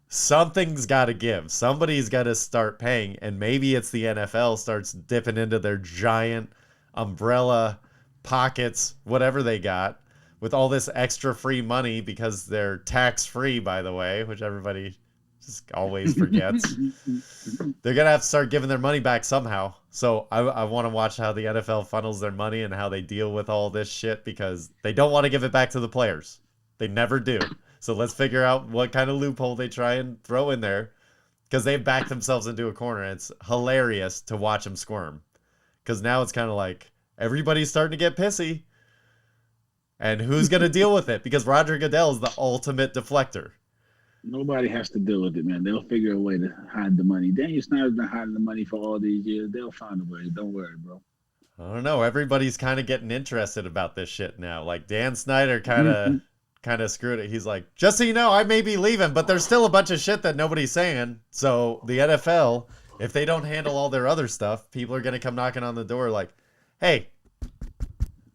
something's got to give. Somebody's got to start paying. And maybe it's the NFL starts dipping into their giant umbrella pockets, whatever they got, with all this extra free money because they're tax-free, by the way, which everybody just always forgets. They're going to have to start giving their money back somehow. So I want to watch how the NFL funnels their money and how they deal with all this shit because they don't want to give it back to the players. They never do. So let's figure out what kind of loophole they try and throw in there because they've backed themselves into a corner. It's hilarious to watch them squirm because now it's kind of like everybody's starting to get pissy. And who's going to deal with it? Because Roger Goodell is the ultimate deflector. Nobody has to deal with it, man. They'll figure a way to hide the money. Daniel Snyder's been hiding the money for all these years. They'll find a way. Don't worry, bro. I don't know. Everybody's kind of getting interested about this shit now. Like Dan Snyder kind of screwed it. He's like, just so you know, I may be leaving, but there's still a bunch of shit that nobody's saying. So the NFL, if they don't handle all their other stuff, people are going to come knocking on the door like, hey,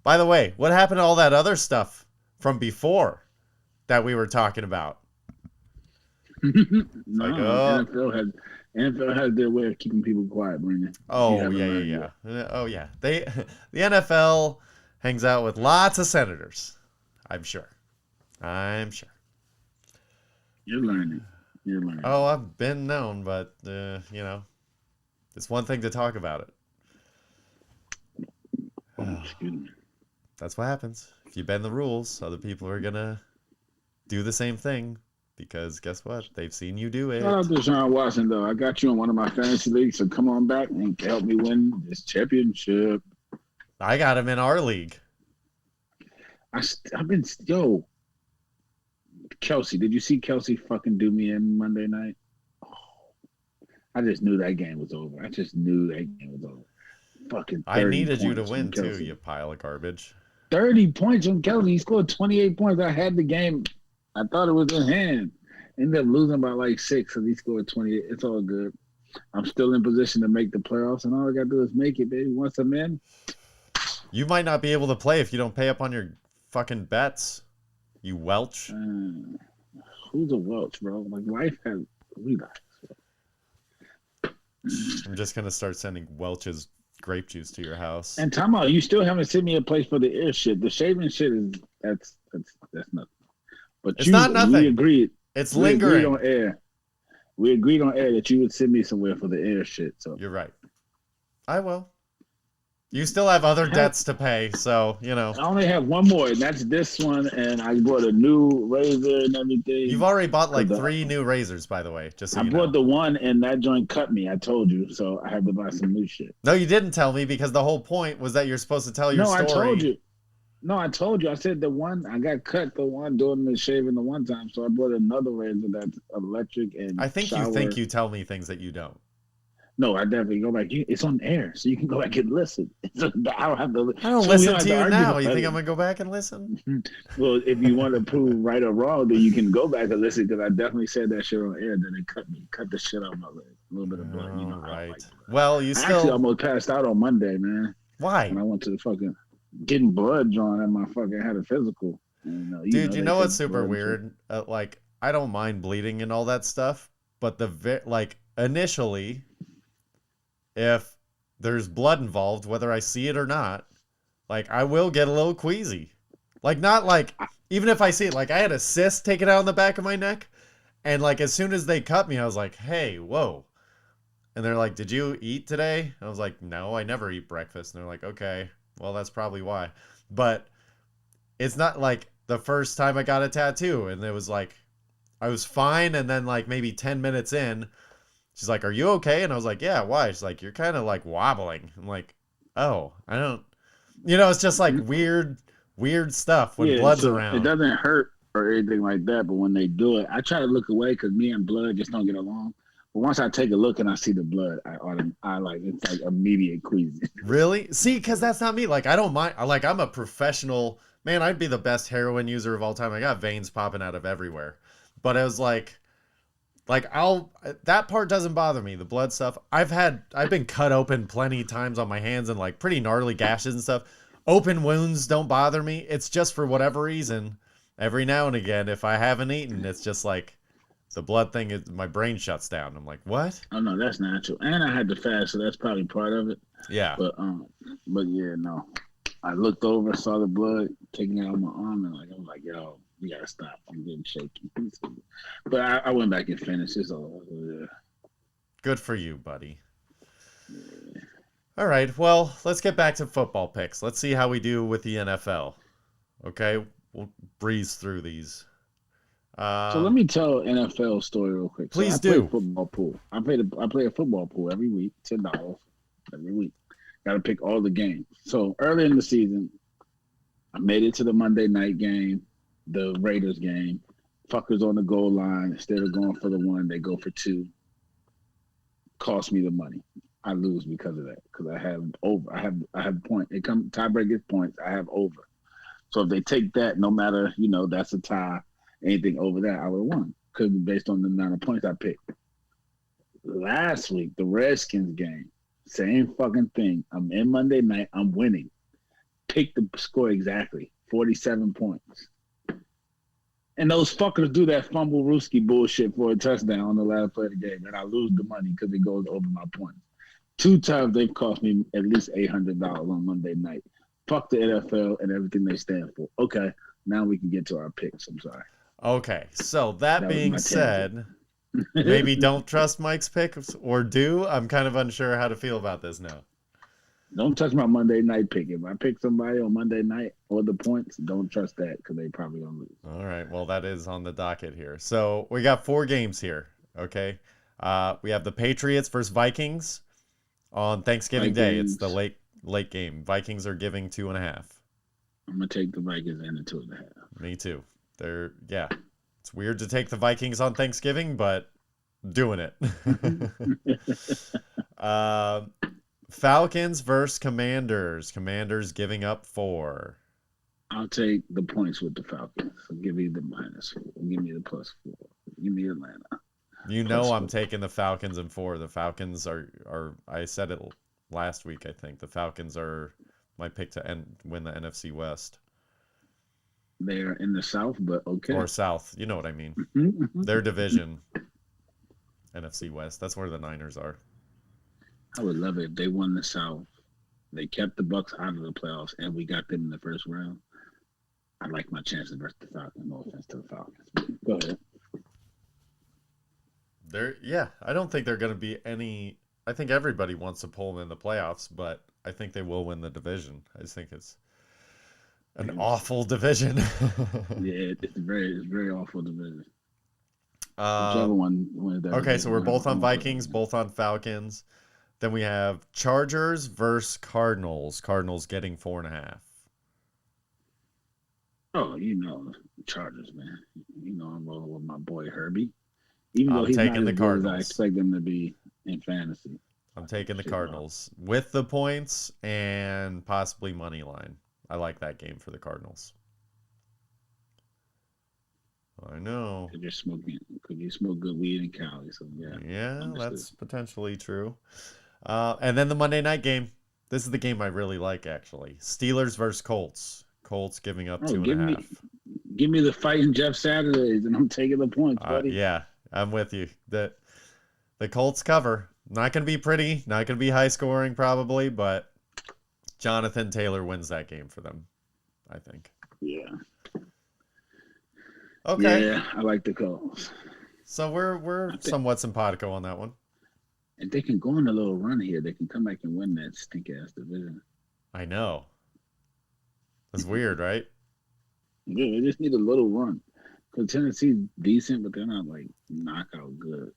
by the way, what happened to all that other stuff from before that we were talking about? No, like, NFL has their way of keeping people quiet, Brandon. Oh, yeah. Oh, yeah. The NFL hangs out with lots of senators, I'm sure. You're learning. Oh, I've been known, but, it's one thing to talk about it. Oh, excuse me. That's what happens. If you bend the rules, other people are going to do the same thing. Because guess what? They've seen you do it. Shout out to Deshaun Watson, though. I got you in one of my fantasy leagues, so come on back and help me win this championship. I got him in our league. I've been Kelsey. Did you see Kelsey fucking do me in Monday night? Oh, I just knew that game was over. Fucking. I needed you to win too, you pile of garbage. 30 points on Kelsey. He scored 28 points. I had the game. I thought it was in hand. Ended up losing by like 6, and he scored 28. It's all good. I'm still in position to make the playoffs, and all I got to do is make it, baby. Once I'm in. You might not be able to play if you don't pay up on your fucking bets, you Welch. Who's a Welch, bro? Like, life has relax. I'm just going to start sending Welch's grape juice to your house. And time out, you still haven't sent me a place for the ear shit. The shaving shit is, that's nothing. But it's not nothing. We agreed. It's lingering. We agreed on air that you would send me somewhere for the air shit. So you're right. I will. You still have other debts to pay, so I only have one more, and that's this one. And I bought a new razor and everything. You've already bought like 3 new razors, by the way. Just so I bought the one, and that joint cut me. I told you, so I had to buy some new shit. No, you didn't tell me because the whole point was that you're supposed to tell your story. No, I told you. No, I told you. I said the one I got cut the one doing the shaving the one time, so I bought another razor that's electric and I think shower. you think you tell me things that you don't. No, I definitely go back. It's on air, so you can go back and listen. I don't have to. I don't listen to you now. You think I'm gonna go back and listen? Well, if you want to prove right or wrong, then you can go back and listen because I definitely said that shit on air. Then they cut the shit out of my leg. A little bit of blood, you know. Right. Like well, you I still actually almost passed out on Monday, man. Why? When I went to the fucking getting blood drawn at my fucking had a physical. Dude, you know what's super weird? Like, I don't mind bleeding and all that stuff, but initially, if there's blood involved, whether I see it or not, like, I will get a little queasy. Like, not like, even if I see it, like, I had a cyst taken out on the back of my neck, and, like, as soon as they cut me, I was like, hey, whoa. And they're like, did you eat today? And I was like, no, I never eat breakfast. And they're like, okay, well, that's probably why. But it's not like the first time I got a tattoo, and it was like, I was fine, and then, like, maybe 10 minutes in, she's like, are you okay? And I was like, yeah, why? She's like, you're kind of, like, wobbling. I'm like, oh, I don't... it's just, like, weird stuff when blood's around. It doesn't hurt or anything like that, but when they do it, I try to look away because me and blood just don't get along. But once I take a look and I see the blood, I like, it's like immediate queasy. Really? See, because that's not me. Like, I don't mind. Like, I'm a professional... Man, I'd be the best heroin user of all time. I got veins popping out of everywhere. But it was like that part doesn't bother me. The blood stuff. I've been cut open plenty of times on my hands and like pretty gnarly gashes and stuff. Open wounds don't bother me. It's just for whatever reason, every now and again, if I haven't eaten, it's just like the blood thing is my brain shuts down. I'm like, what? Oh no, that's natural. And I had to fast, so that's probably part of it. Yeah. But yeah, no. I looked over, saw the blood taking out my arm, and I was like, yo, you gotta stop. I'm getting shaky. But I went back and finished. It's all over. Good for you, buddy. Yeah. All right, well, let's get back to football picks. Let's see how we do with the NFL. Okay, we'll breeze through these. So let me tell an NFL story real quick. Please do. I play a football pool. I play a football pool every week, $10 every week. Got to pick all the games. So early in the season, I made it to the Monday night game, the Raiders game. Fuckers on the goal line. Instead of going for the one, they go for two. Cost me the money. I lose because of that. Because I have over. I have point. It come tiebreak gets points. I have over. So if they take that, no matter that's a tie. Anything over that, I would have won. Because based on the amount of points I picked. Last week, the Redskins game. Same fucking thing. I'm in Monday night. I'm winning. Pick the score exactly. 47 points. And those fuckers do that fumble Ruski bullshit for a touchdown on the last play of the game. And I lose the money because it goes over my points. 2 times they've cost me at least $800 on Monday night. Fuck the NFL and everything they stand for. Okay, now we can get to our picks. I'm sorry. Okay, so that being said... Maybe don't trust Mike's picks or do. I'm kind of unsure how to feel about this now. Don't touch my Monday night pick. If I pick somebody on Monday night or the points, don't trust that because they probably going to lose. All right. Well, that is on the docket here. So we got 4 games here. Okay. We have the Patriots versus Vikings on Thanksgiving Day. It's the late game. Vikings are giving 2.5. I'm going to take the Vikings and the 2.5. Me too. It's weird to take the Vikings on Thanksgiving, but doing it. Falcons versus Commanders. Commanders giving up 4. I'll take the points with the Falcons. So give me the -4. Give me the +4. Give me Atlanta. I'm taking the Falcons and 4. The Falcons are I said it last week, I think. The Falcons are my pick to win the NFC West. They're in the South, but okay. Or South. You know what I mean. Their division. NFC West. That's where the Niners are. I would love it if they won the South. They kept the Bucks out of the playoffs, and we got them in the first round. I like my chances versus the Falcons. No offense to the Falcons. Go ahead. I don't think they're going to be any... I think everybody wants to pull them in the playoffs, but I think they will win the division. I just think it's an awful division. Yeah, it's very awful division. Whichever one okay, so we're both on Vikings, both on Falcons. Then we have Chargers versus Cardinals. Cardinals getting 4.5. Oh, Chargers, man. I'm rolling with my boy Herbie. Even though I'm he's not taking as the good as I Cardinals. expect him to be in fantasy. I'm taking the Cardinals with the points and possibly money line. I like that game for the Cardinals. I know. Because you smoke good weed in Cali, so yeah. Yeah, understood. that's potentially true. And then the Monday night game. This is the game I really like, actually. Steelers versus Colts. Colts giving up 2.5. Give me the fighting Jeff Saturdays, and I'm taking the points, buddy. Yeah, I'm with you. The Colts cover. Not going to be pretty. Not going to be high scoring, probably, but Jonathan Taylor wins that game for them, I think. Yeah. Okay. Yeah, I like the Colts. So we're somewhat simpatico on that one. If they can go on a little run here, they can come back and win that stink ass division. I know. That's weird, right? Yeah, they just need a little run. Because Tennessee's decent, but they're not like knockout good.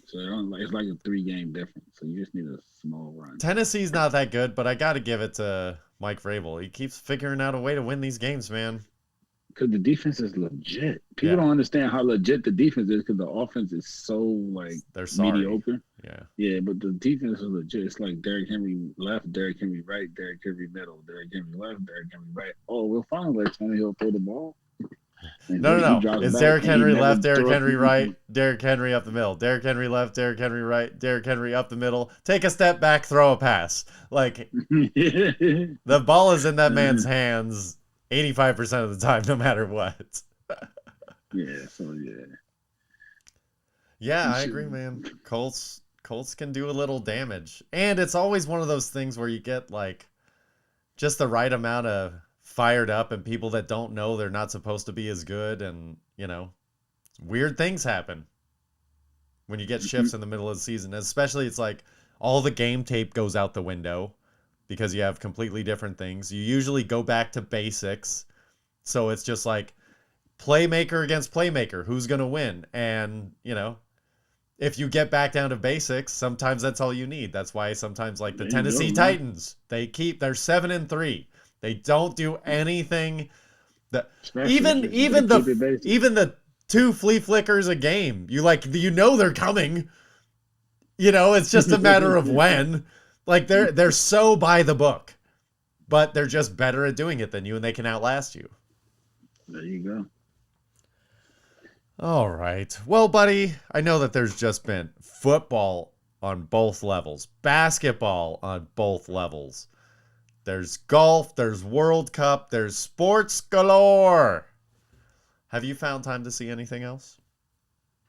So it's like a 3-game difference. So you just need a small run. Tennessee's not that good, but I got to give it to Mike Vrabel. He keeps figuring out a way to win these games, man. Because the defense is legit. People don't understand how legit the defense is because the offense is so they're mediocre. Yeah. Yeah, but the defense is legit. It's like Derrick Henry left, Derrick Henry right, Derrick Henry middle, Derrick Henry left, Derrick Henry right. Oh, we'll finally let Tannehill throw the ball. No. It's Derrick Henry left, Derrick Henry right, Derrick Henry up the middle, Derrick Henry left, Derrick Henry right, Derrick Henry up the middle. Take a step back, throw a pass. Like the ball is in that man's hands 85% of the time, no matter what. Yeah. So yeah. Yeah, I agree, man. Colts can do a little damage, and it's always one of those things where you get like just the right amount of fired up and people that don't know they're not supposed to be as good, and weird things happen when you get shifts in the middle of the season. Especially it's like all the game tape goes out the window because you have completely different things. You usually go back to basics, so it's just like playmaker against playmaker, who's gonna win? And if you get back down to basics, sometimes that's all you need. That's why sometimes like the Tennessee Titans, they're 7-3. They don't do anything that even the 2 flea flickers a game. They're coming. It's just a matter of when. Like they're so by the book, but they're just better at doing it than you, and they can outlast you. There you go. All right. Well, buddy, I know that there's just been football on both levels, basketball on both levels. There's golf, there's World Cup, there's sports galore. Have you found time to see anything else?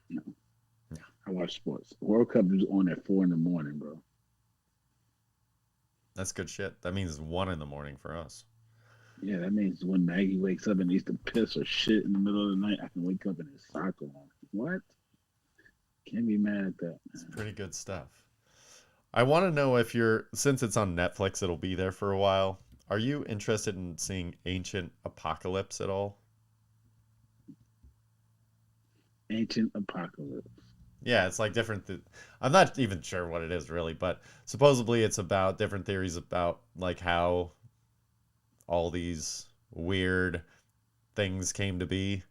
No. I watch sports. World Cup is on at 4 a.m, bro. That's good shit. That means 1 a.m. for us. Yeah, that means when Maggie wakes up and needs to piss or shit in the middle of the night, I can wake up and it's soccer on. What? Can't be mad at that. It's pretty good stuff. I want to know if since it's on Netflix, it'll be there for a while. Are you interested in seeing Ancient Apocalypse at all? Ancient Apocalypse. Yeah, it's like different. I'm not even sure what it is really, but supposedly it's about different theories about like how all these weird things came to be.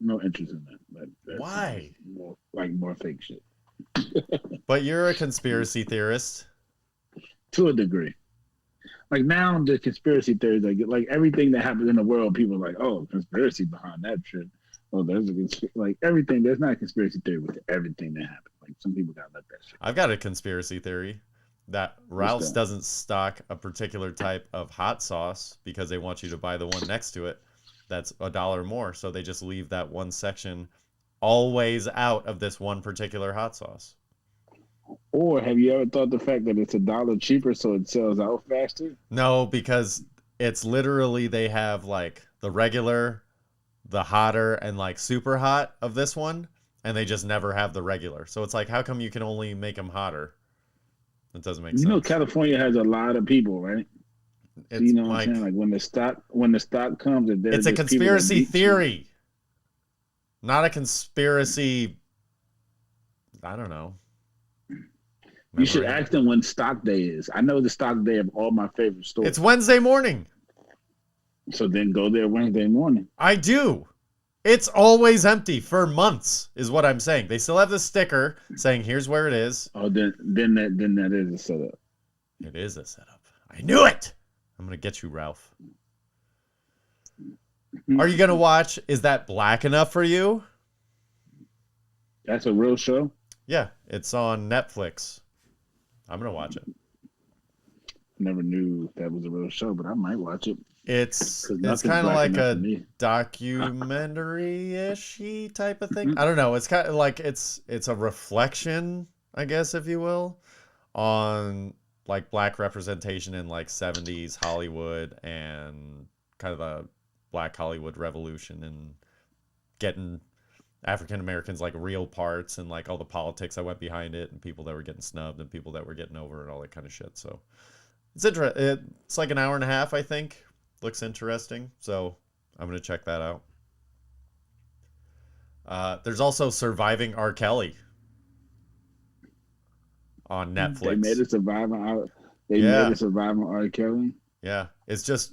No interest in that. Why? More fake shit. But you're a conspiracy theorist. To a degree. Like now the conspiracy theories, like everything that happens in the world, people are like, oh, conspiracy behind that shit. Oh, there's everything. There's not a conspiracy theory with everything that happens. Like some people gotta let that shit. I've got a conspiracy theory that Ralph's doesn't stock a particular type of hot sauce because they want you to buy the one next to it that's $1 more. So they just leave that one section always out of this one particular hot sauce. Or have you ever thought the fact that it's $1 cheaper so it sells out faster? No, because it's literally they have like the regular, the hotter, and like super hot of this one, and they just never have the regular. So it's like, how come you can only make them hotter? It doesn't make sense. You know, California has a lot of people, right? It's so you know what I'm saying? Like when the stock comes, it's a conspiracy theory, not a conspiracy. I don't know. You should ask them when stock day is. I know the stock day of all my favorite stores. It's Wednesday morning. So then go there Wednesday morning. I do. It's always empty for months, is what I'm saying. They still have the sticker saying, here's where it is. Oh, then that is a setup. It is a setup. I knew it! I'm going to get you, Ralph. Are you going to watch Is That Black Enough for You? That's a real show? Yeah, it's on Netflix. I'm going to watch it. Never knew that was a real show, but I might watch it. It's kind of like a documentary-ish type of thing. I don't know. It's kind of like it's a reflection, I guess, if you will, on like black representation in like 70s Hollywood and kind of the Black Hollywood Revolution and getting African Americans like real parts and like all the politics that went behind it and people that were getting snubbed and people that were getting over and all that kind of shit. So it's like an hour and a half, I think. Looks interesting, so I'm gonna check that out. There's also Surviving R. Kelly on Netflix. They made a Surviving R. Kelly. Yeah, it's just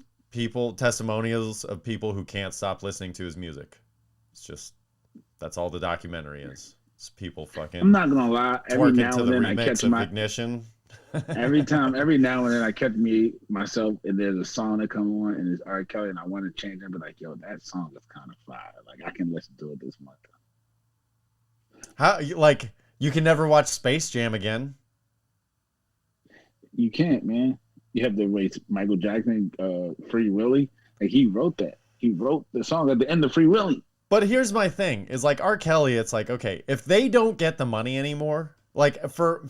testimonials of people who can't stop listening to his music. It's just that's all the documentary is. It's people fucking. I'm not gonna lie. Every now and then I catch Ignition. every now and then I catch myself and there's a song that comes on and it's R. Kelly and I want to change it, but like, yo, that song is kind of fire. Like I can listen to it this month. How like you can never watch Space Jam again? You can't, man. You have to wait. Michael Jackson, Free Willy. Like he wrote that. He wrote the song at the end of Free Willy. But here's my thing: is like R. Kelly. It's like, okay, if they don't get the money anymore. Like,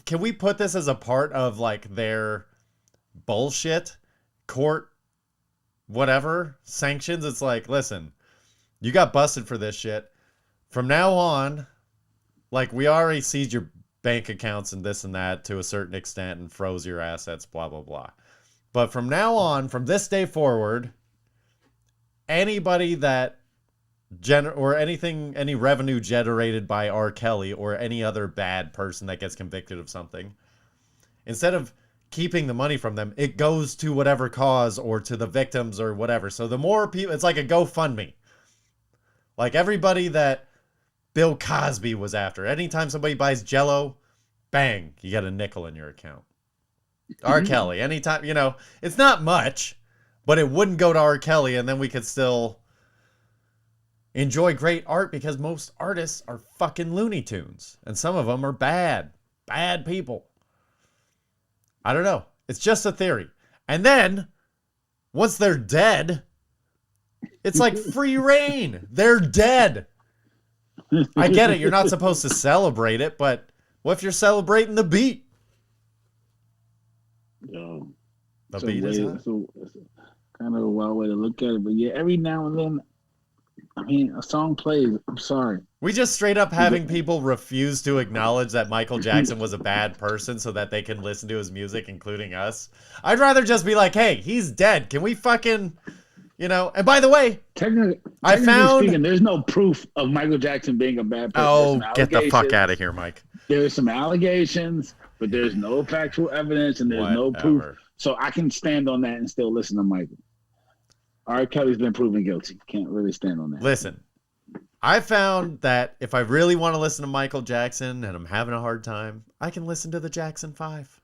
can we put this as a part of, like, their bullshit court, whatever, sanctions? It's like, listen, you got busted for this shit. From now on, like, we already seized your bank accounts and this and that to a certain extent and froze your assets, blah, blah, blah. But from now on, from this day forward, anybody that any revenue generated by R. Kelly or any other bad person that gets convicted of something, instead of keeping the money from them, it goes to whatever cause or to the victims or whatever. So the more people, it's like a GoFundMe. Like everybody that Bill Cosby was after. Anytime somebody buys Jell-O, bang, you get a nickel in your account. R. Kelly, anytime, it's not much, but it wouldn't go to R. Kelly and then we could still enjoy great art because most artists are fucking Looney Tunes. And some of them are bad people. I don't know. It's just a theory. And then, once they're dead, it's like free reign. They're dead. I get it. You're not supposed to celebrate it, but what if you're celebrating the beat? The beat is hot. So it's kind of a wild way to look at it. But yeah, every now and then, I mean, a song plays. I'm sorry. We just straight up having people refuse to acknowledge that Michael Jackson was a bad person so that they can listen to his music, including us. I'd rather just be like, hey, he's dead. Can we fucking, And by the way, technically speaking, there's no proof of Michael Jackson being a bad person. Oh, get the fuck out of here, Mike. There's some allegations, but there's no factual evidence and there's no proof. So I can stand on that and still listen to Michael. R. Kelly's been proven guilty. Can't really stand on that. Listen, I found that if I really want to listen to Michael Jackson and I'm having a hard time, I can listen to the Jackson 5.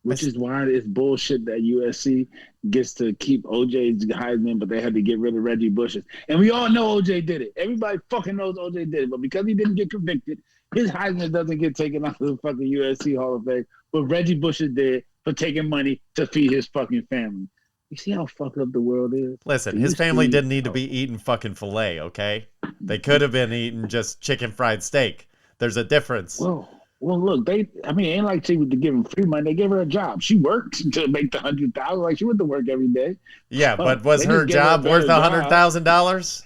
Which is why it's bullshit that USC gets to keep OJ Heisman, but they had to get rid of Reggie Bush. And we all know OJ did it. Everybody fucking knows OJ did it. But because he didn't get convicted, his Heisman doesn't get taken out of the fucking USC Hall of Fame. But Reggie Bush is dead for taking money to feed his fucking family. You see how fucked up the world is? Listen, his family didn't need to be eating fucking filet, okay? They could have been eating just chicken fried steak. There's a difference. Well, look, it ain't like she was to give him free money. They gave her a job. She worked to make the $100,000. Like she went to work every day. Yeah, but was her job worth $100,000,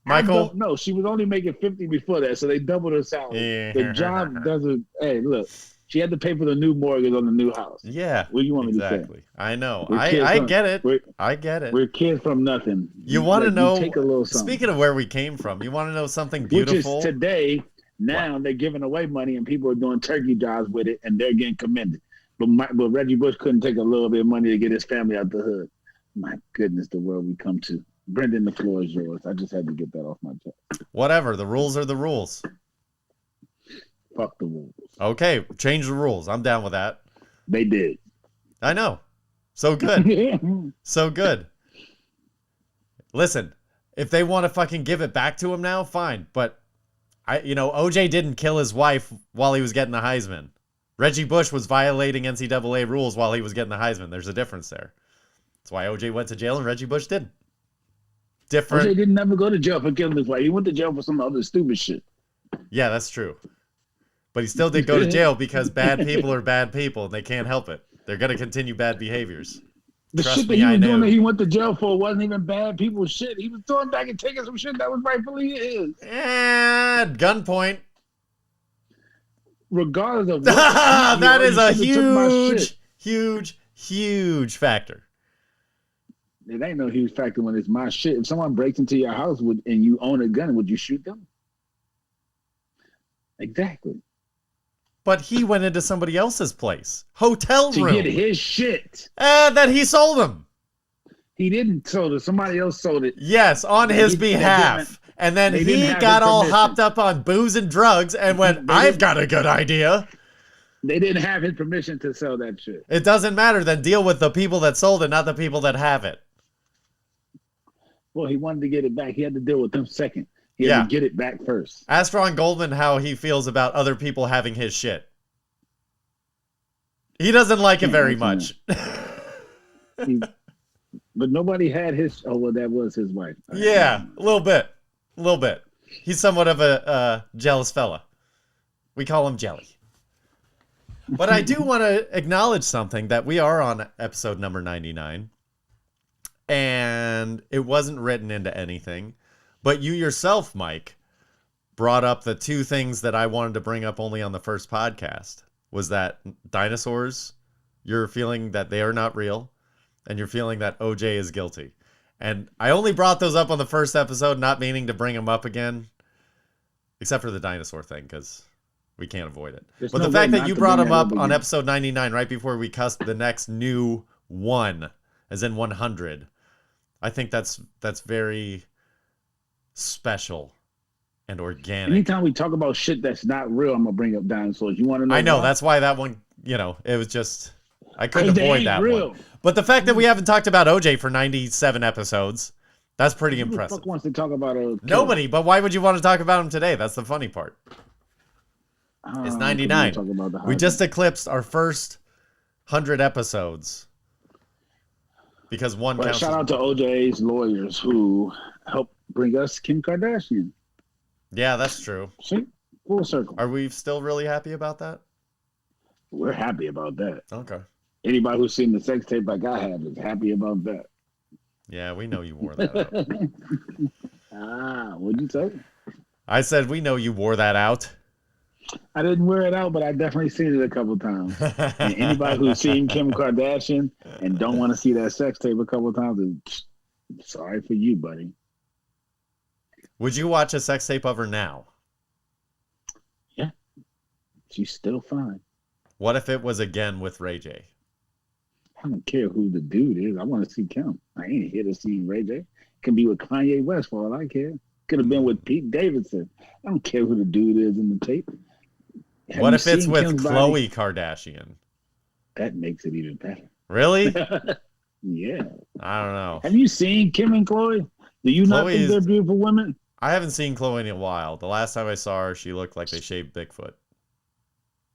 Michael? No, she was only making $50,000 before that, so they doubled her salary. Yeah. The job doesn't. Hey, look. She had to pay for the new mortgage on the new house. Yeah. What do you want me to say? I know. I get it. I get it. We're kids from nothing. You want to know? Take a little something. Speaking of where we came from, you want to know something beautiful? Which is today. Now they're giving away money and people are doing turkey jobs with it and they're getting commended. But Reggie Bush couldn't take a little bit of money to get his family out the hood. My goodness, the world we come to. Brendan, the floor is yours. I just had to get that off my chest. Whatever. The rules are the rules. Fuck the rules. Okay, change the rules. I'm down with that. They did. I know. So good. So good. Listen, if they want to fucking give it back to him now, fine. But OJ didn't kill his wife while he was getting the Heisman. Reggie Bush was violating NCAA rules while he was getting the Heisman. There's a difference there. That's why OJ went to jail and Reggie Bush didn't. Different. OJ didn't never go to jail for killing his wife. He went to jail for some other stupid shit. Yeah, that's true. But he still did go to jail because bad people are bad people and they can't help it. They're going to continue bad behaviors. The Trust shit that me, he I was doing know. that he went to jail for wasn't even bad people's shit. He was throwing back and taking some shit that was rightfully his. And gunpoint. Regardless of what that is a huge, huge factor. It ain't no huge factor when it's my shit. If someone breaks into your house and you own a gun, would you shoot them? Exactly. But he went into somebody else's place. Hotel room. To get his shit. That he sold them. He didn't sold it. Somebody else sold it. Yes, on his behalf. And then he got all hopped up on booze and drugs and went, I've got a good idea. They didn't have his permission to sell that shit. It doesn't matter. Then deal with the people that sold it, not the people that have it. Well, he wanted to get it back. He had to deal with them second. He had to get it back first. Ask Ron Goldman how he feels about other people having his shit. He doesn't like it very much. But nobody had his... Oh, well, that was his wife. Yeah, a little bit. A little bit. He's somewhat of a jealous fella. We call him Jelly. But I do want to acknowledge something, that we are on episode number 99. And it wasn't written into anything. But you yourself, Mike, brought up the two things that I wanted to bring up only on the first podcast. Was that dinosaurs, you're feeling that they are not real, and you're feeling that OJ is guilty. And I only brought those up on the first episode, not meaning to bring them up again, except for the dinosaur thing, because we can't avoid it. But the fact that you brought them up on episode 99, right before we cussed the next new one, as in 100, I think that's very special and organic. Anytime we talk about shit that's not real, I'm gonna bring up dinosaurs. You want to know? I know, why? that's why that one, it was just, I couldn't avoid that one. But the fact that we haven't talked about OJ for 97 episodes, that's pretty impressive. Who the fuck wants to talk about a Nobody, but why would you want to talk about him today? That's the funny part. It's 99. We just eclipsed our first 100 episodes. Because one counts. Shout out to OJ's lawyers who helped bring us Kim Kardashian. Yeah, that's true. See? Full circle. Are we still really happy about that? We're happy about that. Okay. Anybody who's seen the sex tape like I have is happy about that. Yeah, we know you wore that out. What'd you say? I said we know you wore that out. I didn't wear it out, but I definitely seen it a couple times. And anybody who's seen Kim Kardashian and don't want to see that sex tape a couple times is sorry for you, buddy. Would you watch a sex tape of her now? Yeah. She's still fine. What if it was again with Ray J? I don't care who the dude is. I want to see Kim. I ain't here to see Ray J. It can be with Kanye West for all I care. Could have been with Pete Davidson. I don't care who the dude is in the tape. What if it's with Khloe Kardashian? That makes it even better. Really? Yeah. I don't know. Have you seen Kim and Khloe? Do you not think they're beautiful women? I haven't seen Khloe in a while. The last time I saw her, she looked like they shaved Bigfoot.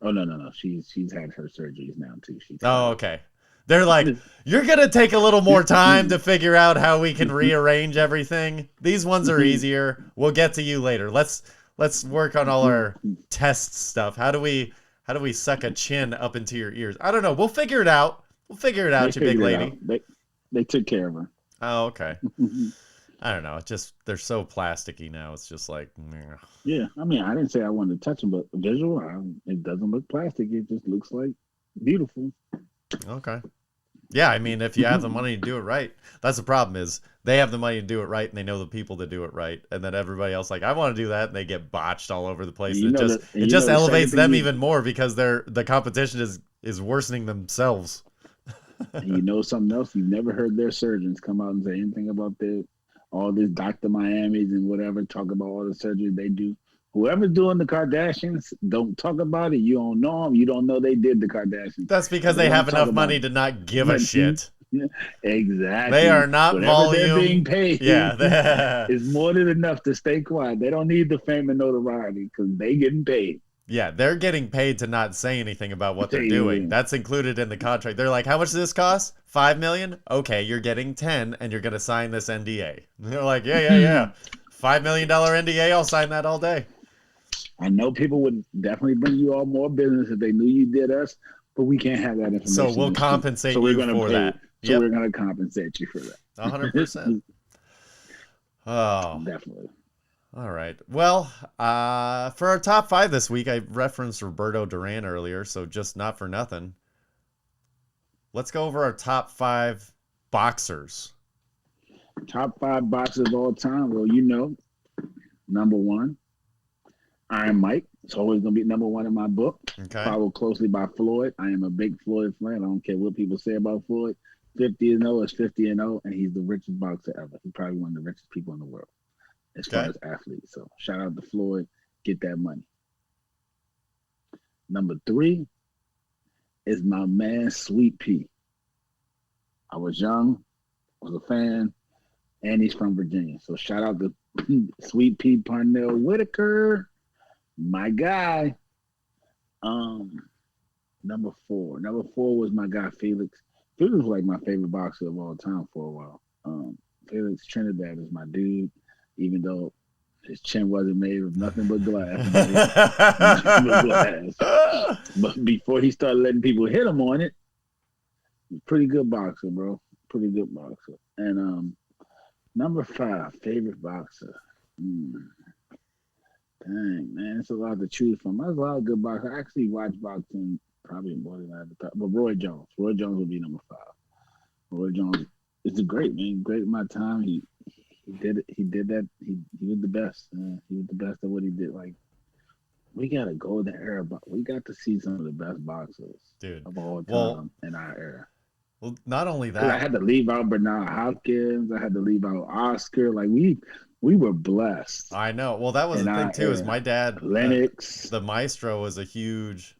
Oh no. She's had her surgeries now too. Okay. They're like, you're gonna take a little more time to figure out how we can rearrange everything. These ones are easier. We'll get to you later. Let's work on all our test stuff. How do we suck a chin up into your ears? I don't know. We'll figure it out. You big lady. They took care of her. Oh, okay. I don't know. It's just they're so plasticky now. It's just like, meh. Yeah. I mean, I didn't say I wanted to touch them, but visual, it doesn't look plastic. It just looks like beautiful. Okay. Yeah, I mean, if you have the money to do it right, that's the problem is they have the money to do it right, and they know the people to do it right, and then everybody else like, I want to do that, and they get botched all over the place. It just elevates them even more because the competition is worsening themselves. And you know something else? You've never heard their surgeons come out and say anything about all this Dr. Miami's and whatever, talk about all the surgery they do. Whoever's doing the Kardashians, don't talk about it. You don't know them. You don't know they did the Kardashians. That's because they have enough money to not give a shit. Exactly. They are not Whatever volume. They're being paid. Yeah. It's more than enough to stay quiet. They don't need the fame and notoriety because they getting paid. Yeah, they're getting paid to not say anything about what they're doing. That's included in the contract. They're like, how much does this cost? $5 million? Okay, you're getting 10 and you're going to sign this NDA. And they're like, yeah. $5 million NDA, I'll sign that all day. I know people would definitely bring you all more business if they knew you did us, but we can't have that information. So we'll compensate you for that. So we're going to compensate you for that. 100%. Oh. Definitely. All right. Well, for our top 5 this week, I referenced Roberto Duran earlier, so just not for nothing. Let's go over our top 5 boxers. Top 5 boxers of all time. Well, number 1, Iron Mike. It's always going to be number 1 in my book. Okay. Followed closely by Floyd. I am a big Floyd fan. I don't care what people say about Floyd. 50-0 is 50-0, and he's the richest boxer ever. He's probably one of the richest people in the world as far as athletes. So shout out to Floyd. Get that money. Number 3 is my man, Sweet Pea. I was young, was a fan, and he's from Virginia. So shout out to Sweet Pea Parnell Whitaker, my guy. Number 4 was my guy, Felix. Felix was like my favorite boxer of all time for a while. Felix Trinidad is my dude, even though his chin wasn't made of nothing but glass. But before he started letting people hit him on it, pretty good boxer, bro. Pretty good boxer. And number 5, favorite boxer. Dang, man, it's a lot to choose from. There's a lot of good boxers. I actually watch boxing probably more than I had to talk. But Roy Jones. Roy Jones would be number 5. Roy Jones is a great man. Great in my time. He did it. He did that. He was the best. He was the best at what he did. Like, we got to go the era, but we got to see some of the best boxers of all time in our era. Well, not only that, I had to leave out Bernard Hopkins. I had to leave out Oscar. Like, we were blessed. I know. Well, that was the thing too. Is my dad, Lennox, the maestro, was a huge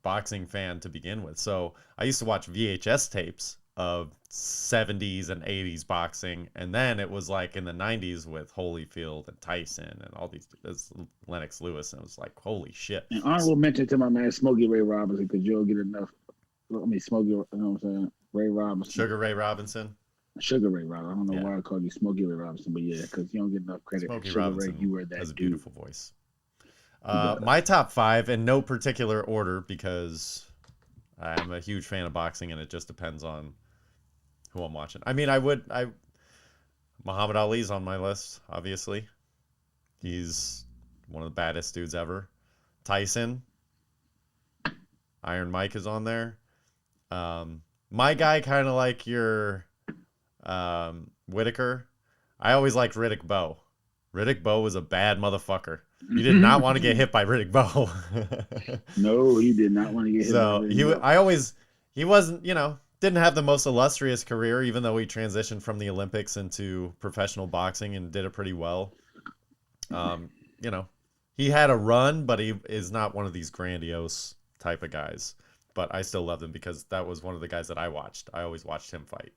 boxing fan to begin with. So I used to watch VHS tapes of 70s and 80s boxing, and then it was like in the 90s with Holyfield and Tyson and all these Lennox Lewis, and it was like, holy shit. And honorable mention to my man Smokey Ray Robinson, because you don't get enough. Smokey, you know what I'm saying? Ray Robinson. Sugar Ray Robinson. Sugar Ray Robinson. I don't know why I called you Smokey Ray Robinson, but yeah, because you don't get enough credit. Smokey Sugar Robinson Ray, you were that has a dude. beautiful voice. My top 5 in no particular order, because I'm a huge fan of boxing and it just depends on who I'm watching. I mean, Muhammad Ali's on my list, obviously. He's one of the baddest dudes ever. Tyson. Iron Mike is on there. My guy, kind of like your Whitaker. I always liked Riddick Bowe. Riddick Bowe was a bad motherfucker. You did not want to get hit by Riddick Bowe. No, he did not want to get hit by Riddick Bowe. He wasn't, didn't have the most illustrious career, even though he transitioned from the Olympics into professional boxing and did it pretty well. He had a run, but he is not one of these grandiose type of guys. But I still loved him because that was one of the guys that I watched. I always watched him fight.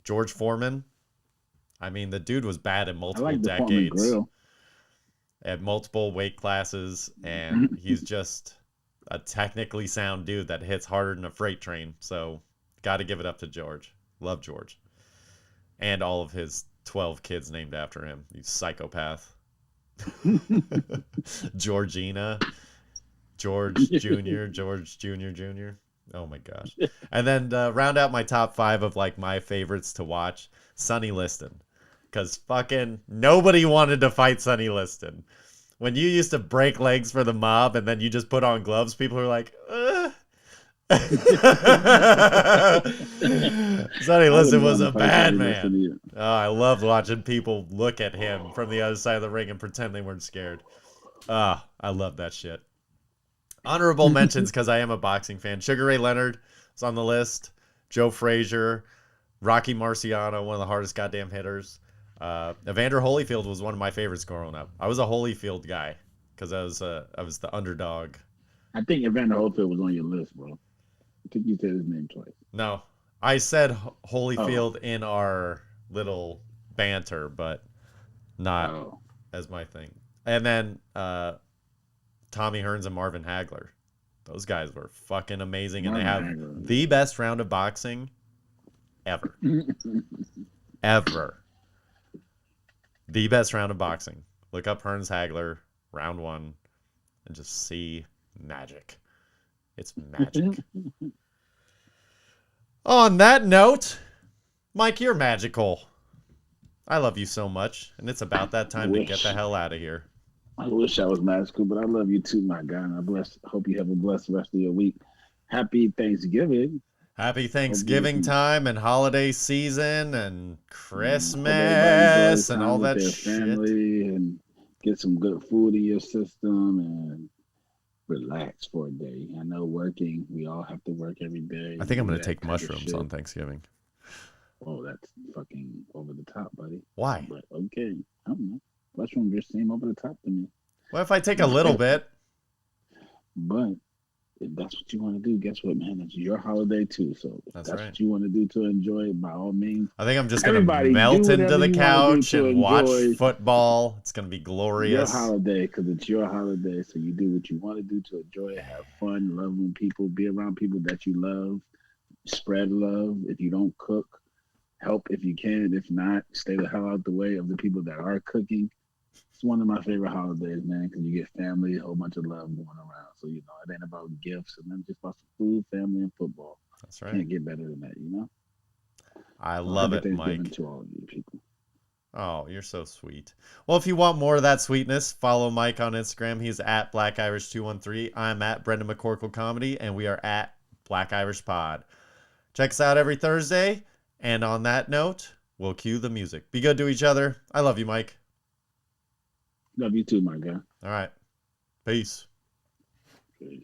George Foreman. I mean, the dude was bad in multiple decades, at multiple weight classes, and he's just a technically sound dude that hits harder than a freight train. So, got to give it up to George. Love George. And all of his 12 kids named after him. You psychopath. Georgina. George Jr., George Jr., Jr. Oh my gosh. And then round out my top 5 of like my favorites to watch, Sonny Liston. Because fucking nobody wanted to fight Sonny Liston. When you used to break legs for the mob and then you just put on gloves, people were like, Sonny Liston was a bad man. Oh, I loved watching people look at him from the other side of the ring and pretend they weren't scared. I love that shit. Honorable mentions, because I am a boxing fan. Sugar Ray Leonard is on the list. Joe Frazier. Rocky Marciano, one of the hardest goddamn hitters. Evander Holyfield was one of my favorites growing up. I was a Holyfield guy because I was the underdog. I think Evander Holyfield was on your list, bro. I think you said his name twice. No, I said Holyfield in our little banter, but not as my thing. And then Tommy Hearns and Marvin Hagler. Those guys were fucking amazing, and they have the best round of boxing ever. Ever. The best round of boxing. Look up Hearns Hagler, round 1, and just see magic. It's magic. On that note, Mike, you're magical. I love you so much, and it's about that time to get the hell out of here. I wish I was magical, but I love you too, my guy. And I hope you have a blessed rest of your week. Happy Thanksgiving. Happy Thanksgiving time and holiday season and Christmas and all that shit. Family and get some good food in your system and relax for a day. I know working, we all have to work every day. I think I'm going to take mushrooms on Thanksgiving. Oh, that's fucking over the top, buddy. Why? But okay, I don't know. Mushrooms just seem over the top to me. What if I take a little bit? But if that's what you want to do, guess what, man? It's your holiday too. So if that's right. what you want to do to enjoy it, by all means. I think I'm just going to melt into the couch and watch football. It's going to be glorious. Your holiday, because it's your holiday. So you do what you want to do to enjoy it, have fun, love on people, be around people that you love, spread love. If you don't cook, help if you can. If not, stay the hell out the way of the people that are cooking. It's one of my favorite holidays, man, because you get family, a whole bunch of love going around. So, it ain't about gifts and then just about some food, family, and football. That's right. Can't get better than that, I love it, Mike. To all of you people. Oh, you're so sweet. Well, if you want more of that sweetness, follow Mike on Instagram. He's at BlackIrish213. I'm at Brendan McCorkle Comedy, and we are at Black Irish Pod. Check us out every Thursday. And on that note, we'll cue the music. Be good to each other. I love you, Mike. Love you too, my guy. All right. Peace. Peace.